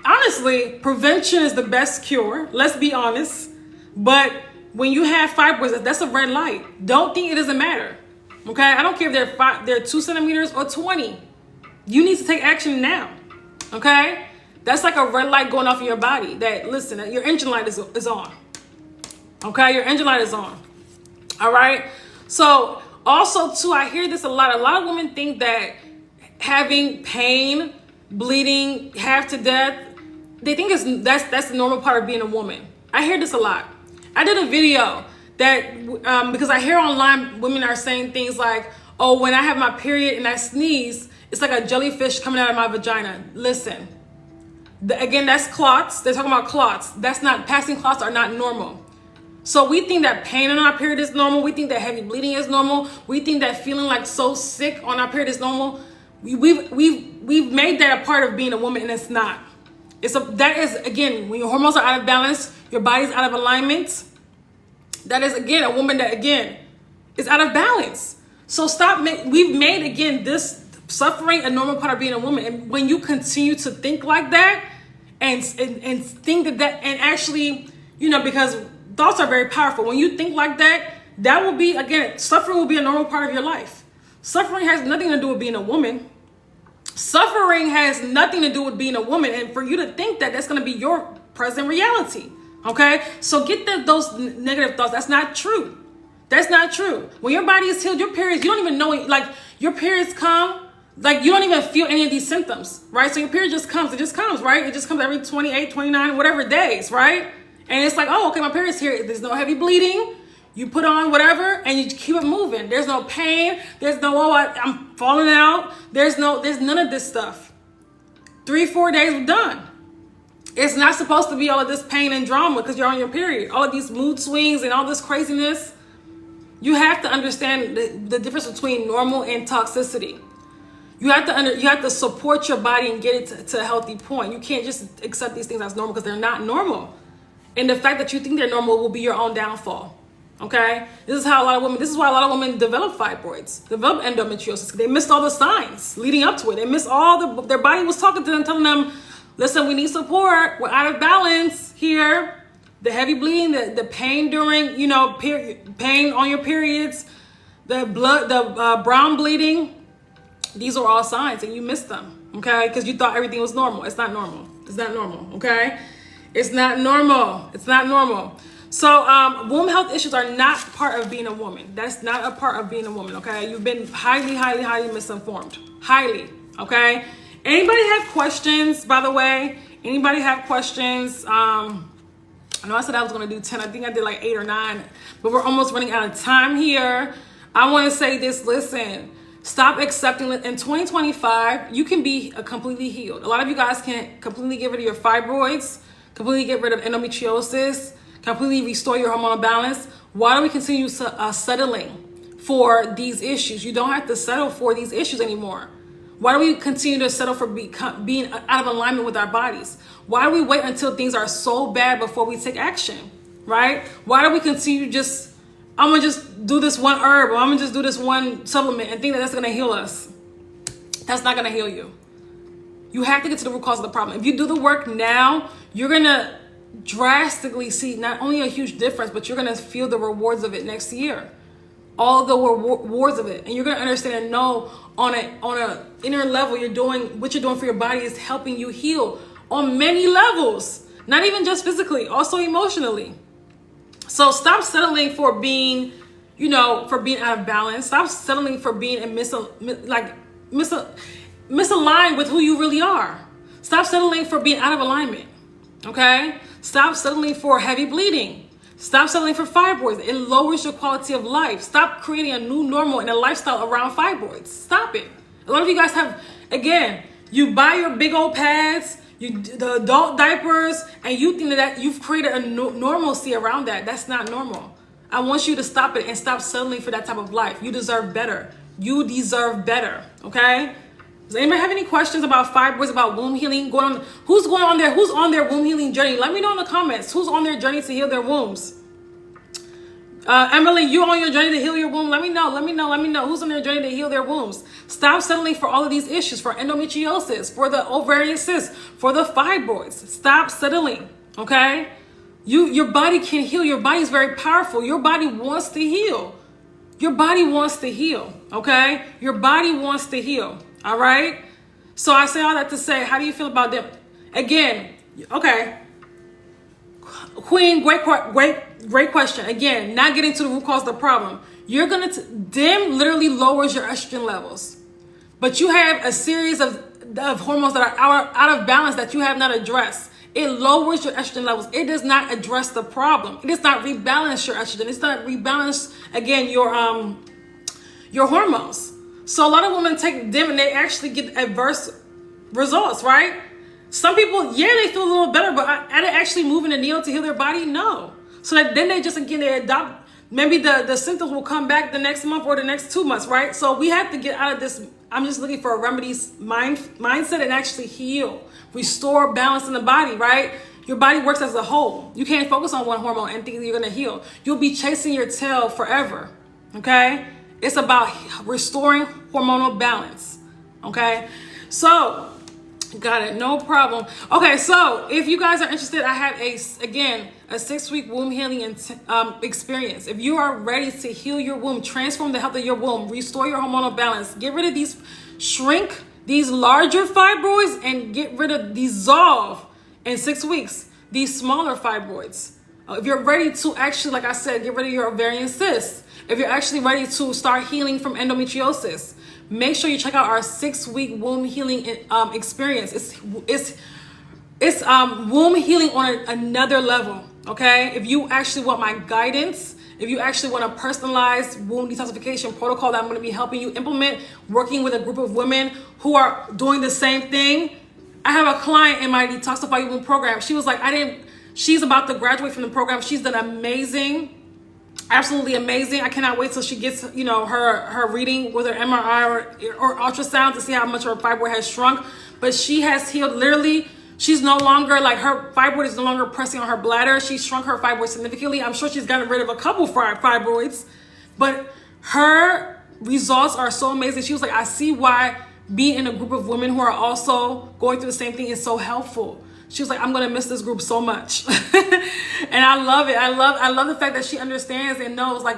honestly, prevention is the best cure. Let's be honest. But when you have fibroids, that's a red light. Don't think it doesn't matter. Okay? I don't care if they're 2 centimeters or 20. You need to take action now. Okay? That's like a red light going off in your body. That, listen, your engine light is on. Okay? Your engine light is on. All right? So, also, too, I hear this a lot. A lot of women think that having pain, bleeding, half to death, they think that's the normal part of being a woman. I hear this a lot. I did a video that because I hear online women are saying things like, oh, when I have my period and I sneeze, it's like a jellyfish coming out of my vagina. Listen, again, that's clots. They're talking about clots. That's not, passing clots are not normal. So we think that pain on our period is normal. We think that heavy bleeding is normal. We think that feeling like so sick on our period is normal. We've made that a part of being a woman, and it's not. That is, again, when your hormones are out of balance, your body's out of alignment. That is, again, a woman that, again, is out of balance. So we've made, again, this suffering a normal part of being a woman. And when you continue to think like that and think that, and actually, you know, because thoughts are very powerful. When you think like that, that will be, again, suffering will be a normal part of your life. Suffering has nothing to do with being a woman. Suffering has nothing to do with being a woman. And for you to think that, that's going to be your present reality. Okay? So get those negative thoughts. That's not true. That's not true. When your body is healed, your periods, you don't even know, like, your periods come, like, you don't even feel any of these symptoms, right? So your period just comes. It just comes, right? It just comes every 28, 29, whatever days, right? And it's like, oh, okay, my period's here. There's no heavy bleeding. You put on whatever and you keep it moving. There's no pain. There's no, oh, I'm falling out. There's none of this stuff. 3-4 days, we're done. It's not supposed to be all of this pain and drama because you're on your period. All of these mood swings and all this craziness. You have to understand the difference between normal and toxicity. You have to support your body and get it to a healthy point. You can't just accept these things as normal because they're not normal. And the fact that you think they're normal will be your own downfall. Okay? This is why a lot of women develop fibroids, develop endometriosis. They missed all the signs leading up to it. They missed their body was talking to them, telling them, listen, we need support. We're out of balance here. The heavy bleeding, the pain during, you know, pain on your periods, the brown bleeding, these are all signs and you missed them. Okay? Because you thought everything was normal. It's not normal. It's not normal. Okay? It's not normal. It's not normal. So womb health issues are not part of being a woman. That's not a part of being a woman, okay? You've been highly, highly, highly misinformed. Highly, okay? Anybody have questions, by the way? Anybody have questions? I know I said I was going to do 10. I think I did like 8 or 9. But we're almost running out of time here. I want to say this. Listen, stop accepting it. In 2025, you can be completely healed. A lot of you guys can completely get rid of your fibroids, completely get rid of endometriosis, completely restore your hormonal balance. Why do we continue settling for these issues? You don't have to settle for these issues anymore. Why do we continue to settle for being out of alignment with our bodies? Why do we wait until things are so bad before we take action, right? Why do we continue I'm gonna just do this one herb or I'm gonna just do this one supplement and think that that's gonna heal us? That's not gonna heal you. You have to get to the root cause of the problem. If you do the work now, you're gonna drastically see not only a huge difference, but you're going to feel the rewards of it next year. All the rewards of it. And you're going to understand and know on a inner level, what you're doing for your body is helping you heal on many levels. Not even just physically, also emotionally. So stop settling for being, for being out of balance. Stop settling for being misaligned with who you really are. Stop settling for being out of alignment. Okay? Stop settling for heavy bleeding. Stop settling for fibroids. It lowers your quality of life. Stop creating a new normal and a lifestyle around fibroids. Stop it. A lot of you guys have, again, you buy your big old pads, the adult diapers, and you think that you've created a normalcy around that. That's not normal. I want you to stop it and stop settling for that type of life. You deserve better. You deserve better. Okay? Does anybody have any questions about fibroids, about womb healing? Who's on their womb healing journey? Let me know in the comments. Who's on their journey to heal their wombs? Emily, you on your journey to heal your womb? Let me know. Who's on their journey to heal their wombs? Stop settling for all of these issues, for endometriosis, for the ovarian cysts, for the fibroids. Stop settling, okay? Your body can heal. Your body is very powerful. Your body wants to heal. Your body wants to heal, okay? Your body wants to heal. All right. So I say all that to say, how do you feel about them? Again, okay. Queen, great question. Again, not getting to the root cause of the problem. Dim literally lowers your estrogen levels. but you have a series of hormones that are out of balance that you have not addressed. It lowers your estrogen levels. It does not address the problem. It does not rebalance your estrogen. It's not rebalance, again, your hormones. So a lot of women take them and they actually get adverse results, right? Some people, yeah, they feel a little better, but are they actually moving the needle to heal their body? No. So then they just, again, they adopt, maybe the symptoms will come back the next month or the next 2 months, right? So we have to get out of this, I'm just looking for a remedies mindset and actually heal, restore balance in the body, right? Your body works as a whole. You can't focus on one hormone and think that you're going to heal. You'll be chasing your tail forever, okay? It's about restoring hormonal balance, okay? So, got it, no problem. Okay, so if you guys are interested, I have a 6-week womb healing experience. If you are ready to heal your womb, transform the health of your womb, restore your hormonal balance, get rid of these, shrink these larger fibroids, and get rid of, dissolve in 6 weeks these smaller fibroids. If you're ready to actually, like I said, get rid of your ovarian cysts, if you're actually ready to start healing from endometriosis, make sure you check out our 6-week womb healing experience. It's womb healing on another level, okay? If you actually want my guidance, if you actually want a personalized womb detoxification protocol that I'm going to be helping you implement, working with a group of women who are doing the same thing. I have a client in my Detoxify Your Womb program. She was like, she's about to graduate from the program. She's done amazing. Absolutely amazing. I cannot wait till she gets, her reading with her MRI or ultrasound to see how much her fibroid has shrunk. But she has healed. Literally, she's no longer, like, her fibroid is no longer pressing on her bladder. She shrunk her fibroid significantly. I'm sure she's gotten rid of a couple fibroids, but her results are so amazing. She was like, I see why being in a group of women who are also going through the same thing is so helpful. She was like, I'm going to miss this group so much. And I love it. I love the fact that she understands and knows, like,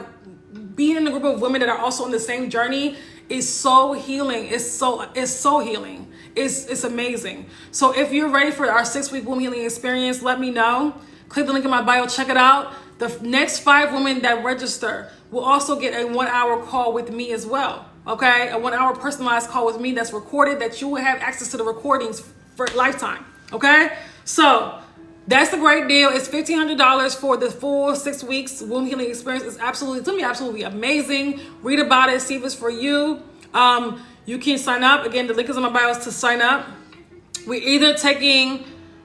being in a group of women that are also on the same journey is so healing. It's so healing. It's amazing. So if you're ready for our 6-week womb healing experience, let me know. Click the link in my bio, check it out. The next 5 women that register will also get a 1-hour call with me as well. Okay, a 1-hour personalized call with me that's recorded, that you will have access to the recordings for lifetime. Okay, so that's a great deal. It's $1,500 for the full 6 weeks womb healing experience. It's going to be absolutely amazing. Read about it, see if it's for you. You can sign up. Again, the link is in my bio to sign up. We're either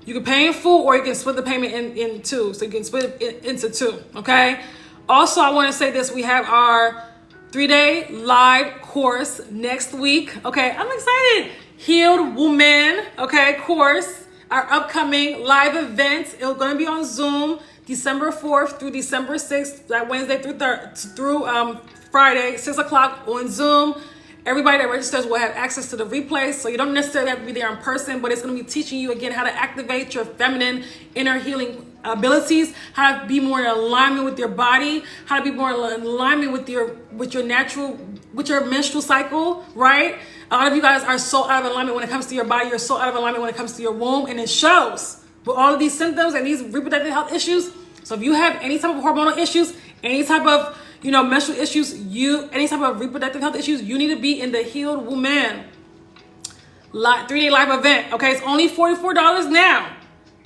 you can pay in full or you can split the payment in two. So you can split it into 2. Okay. Also, I want to say this: we have our 3-day live course next week. Okay, I'm excited. Healed Woman, okay, course. Our upcoming live event. It's going to be on Zoom, December 4th through December 6th, that Wednesday through Friday, 6 o'clock on Zoom. Everybody that registers will have access to the replays, so you don't necessarily have to be there in person, but it's going to be teaching you, again, how to activate your feminine inner healing abilities, how to be more in alignment with your body, how to be more in alignment with your menstrual cycle, right? A lot of you guys are so out of alignment when it comes to your body. You're so out of alignment when it comes to your womb, and it shows with all of these symptoms and these reproductive health issues. So if you have any type of hormonal issues, any type of menstrual issues, any type of reproductive health issues, you need to be in the Healed Woman 3-day live event. Okay, it's only $44 now.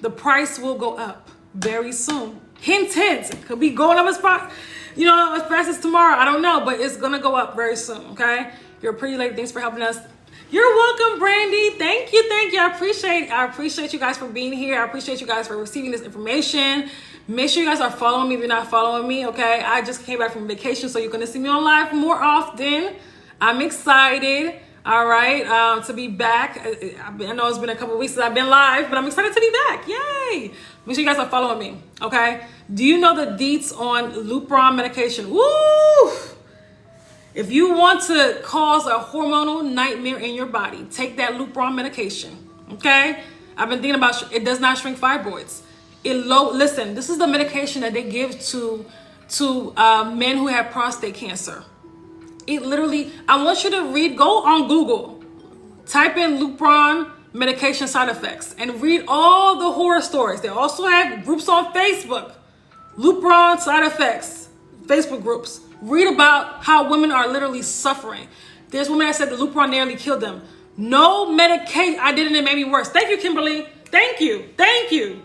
The price will go up very soon. Hint, hint. It could be going up as fast as tomorrow. I don't know, but it's gonna go up very soon. Okay, you're a pretty lady. Thanks for helping us. You're welcome, Brandy. Thank you. I appreciate you guys for being here. I appreciate you guys for receiving this information. Make sure you guys are following me if you're not following me, okay? I just came back from vacation, so you're going to see me on live more often. I'm excited, all right, to be back. I know it's been a couple weeks since I've been live, but I'm excited to be back. Yay! Make sure you guys are following me, okay? Do you know the deets on Lupron medication? Woo! If you want to cause a hormonal nightmare in your body, take that Lupron medication, okay? I've been thinking about it. Does not shrink fibroids. Listen, this is the medication that they give to men who have prostate cancer. It literally, I want you to go on Google, type in Lupron medication side effects, and read all the horror stories. They also have groups on Facebook, Lupron side effects, Facebook groups. Read about how women are literally suffering. There's women that said the Lupron nearly killed them. No medication. I did it and it made me worse. Thank you, Kimberly. Thank you. Thank you.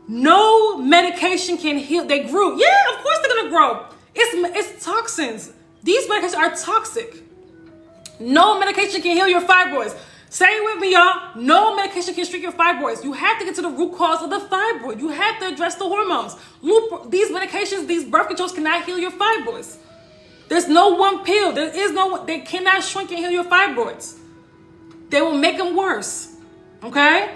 No medication can heal. They grew. Yeah, of course they're going to grow. It's toxins. These medications are toxic. No medication can heal your fibroids. Say it with me, y'all. No medication can shrink your fibroids. You have to get to the root cause of the fibroid. You have to address the hormones. These medications, these birth controls cannot heal your fibroids. There's no one pill. They cannot shrink and heal your fibroids. They will make them worse. Okay?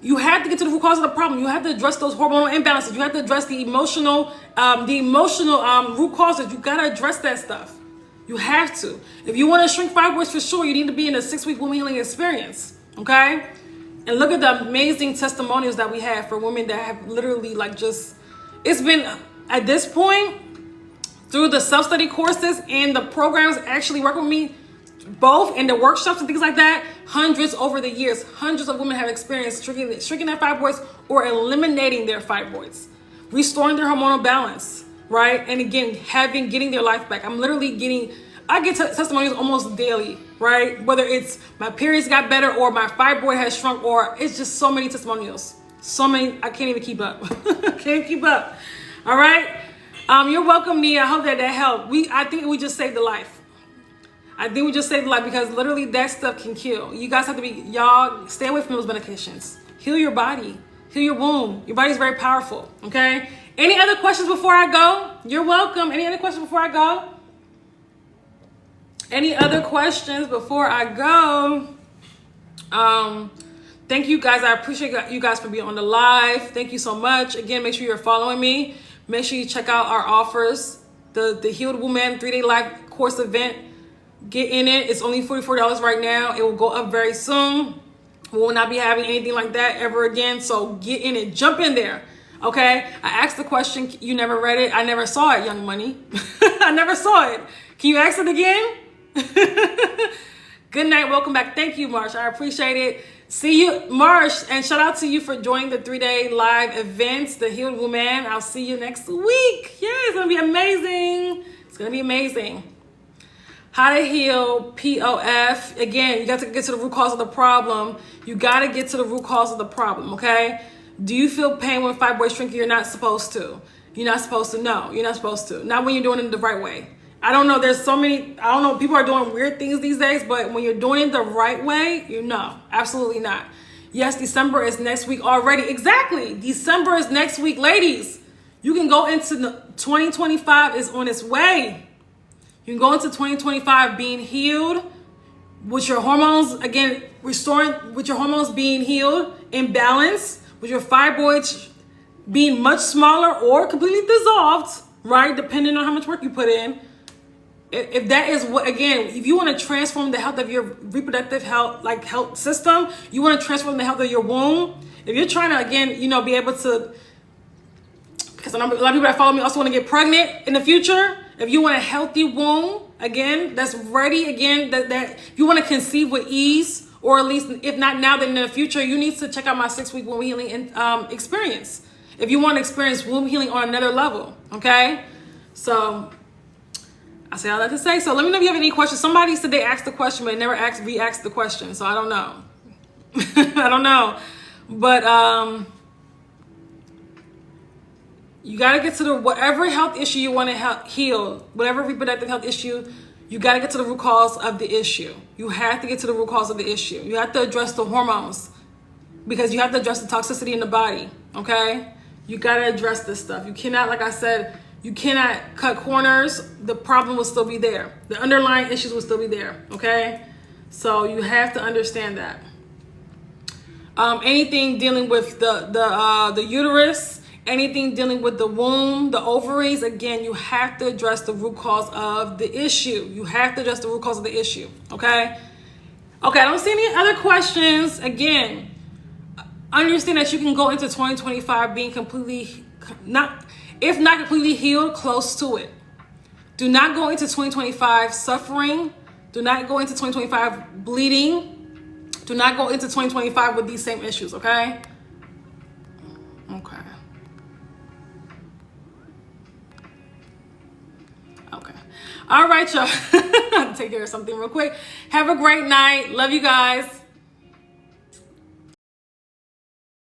You have to get to the root cause of the problem. You have to address those hormonal imbalances. You have to address the emotional root causes. You gotta address that stuff. You have to. If you want to shrink fibroids for sure, you need to be in a 6-week womb healing experience. Okay? And look at the amazing testimonials that we have for women that have literally it's been at this point through the self-study courses and the programs actually work with me, both in the workshops and things like that, hundreds over the years, hundreds of women have experienced shrinking their fibroids or eliminating their fibroids, restoring their hormonal balance. Right? And again, getting their life back. I get testimonials almost daily, right? Whether it's my periods got better or my fibroid has shrunk, or it's just so many testimonials. So many, I can't even keep up. Can't keep up. All right? You're welcome, Nia. I hope that helped. I think we just saved the life. I think we just saved the life because literally that stuff can kill. You guys have to y'all stay away from those medications. Heal your body. Heal your womb. Your body's very powerful, okay? Any other questions before I go? You're welcome. Any other questions before I go? Any other questions before I go? Thank you guys. I appreciate you guys for being on the live. Thank you so much. Again, make sure you're following me. Make sure you check out our offers. The Healed Woman 3-day live course event. Get in it. It's only $44 right now. It will go up very soon. We will not be having anything like that ever again. So get in it. Jump in there. Okay, I asked the question, you never read it. I never saw it, Young Money. I never saw it. Can you ask it again? Good night, welcome back. Thank you, Marsh. I appreciate it. See you, Marsh, and shout out to you for joining the 3-day live events, the Healed Woman. I'll see you next week. Yeah, it's gonna be amazing. It's gonna be amazing. How to heal POF. Again, you got to get to the root cause of the problem. You got to get to the root cause of the problem, okay? Do you feel pain when fibroids shrink? You're not supposed to. You're not supposed to. No, you're not supposed to. Not when you're doing it the right way. I don't know. There's so many, I don't know. People are doing weird things these days, but when you're doing it the right way, absolutely not. Yes, December is next week already. Exactly. December is next week, ladies. You can go into 2025 is on its way. You can go into 2025 being healed with your hormones, again, restoring with your hormones being healed, in balance, with your fibroids being much smaller or completely dissolved, right? Depending on how much work you put in. If that is what, again, if you want to transform the health of your reproductive health system, you want to transform the health of your womb. If you're trying to, again, be able to, because a lot of people that follow me also want to get pregnant in the future. If you want a healthy womb, again, that's ready, again, that if you want to conceive with ease, or at least if not now, then in the future, you need to check out my 6-week womb healing experience. If you want to experience womb healing on another level, okay? So I say all that to say. So let me know if you have any questions. Somebody said they asked the question, but never re-asked the question. So I don't know. I don't know. But you got to get to whatever health issue you want to heal, whatever reproductive health issue, you got to get to the root cause of the issue. You have to get to the root cause of the issue. You have to address the hormones because you have to address the toxicity in the body, okay? You got to address this stuff. You cannot, like I said, you cannot cut corners. The problem will still be there. The underlying issues will still be there, okay? So you have to understand that. Anything dealing with the uterus, anything dealing with the womb, the ovaries, again, you have to address the root cause of the issue. You have to address the root cause of the issue, okay? Okay, I don't see any other questions. Again, understand that you can go into 2025 being completely, if not completely healed, close to it. Do not go into 2025 suffering. Do not go into 2025 bleeding. Do not go into 2025 with these same issues, okay? Okay. Okay. All right, y'all. I have to take care of something real quick. Have a great night. Love you guys.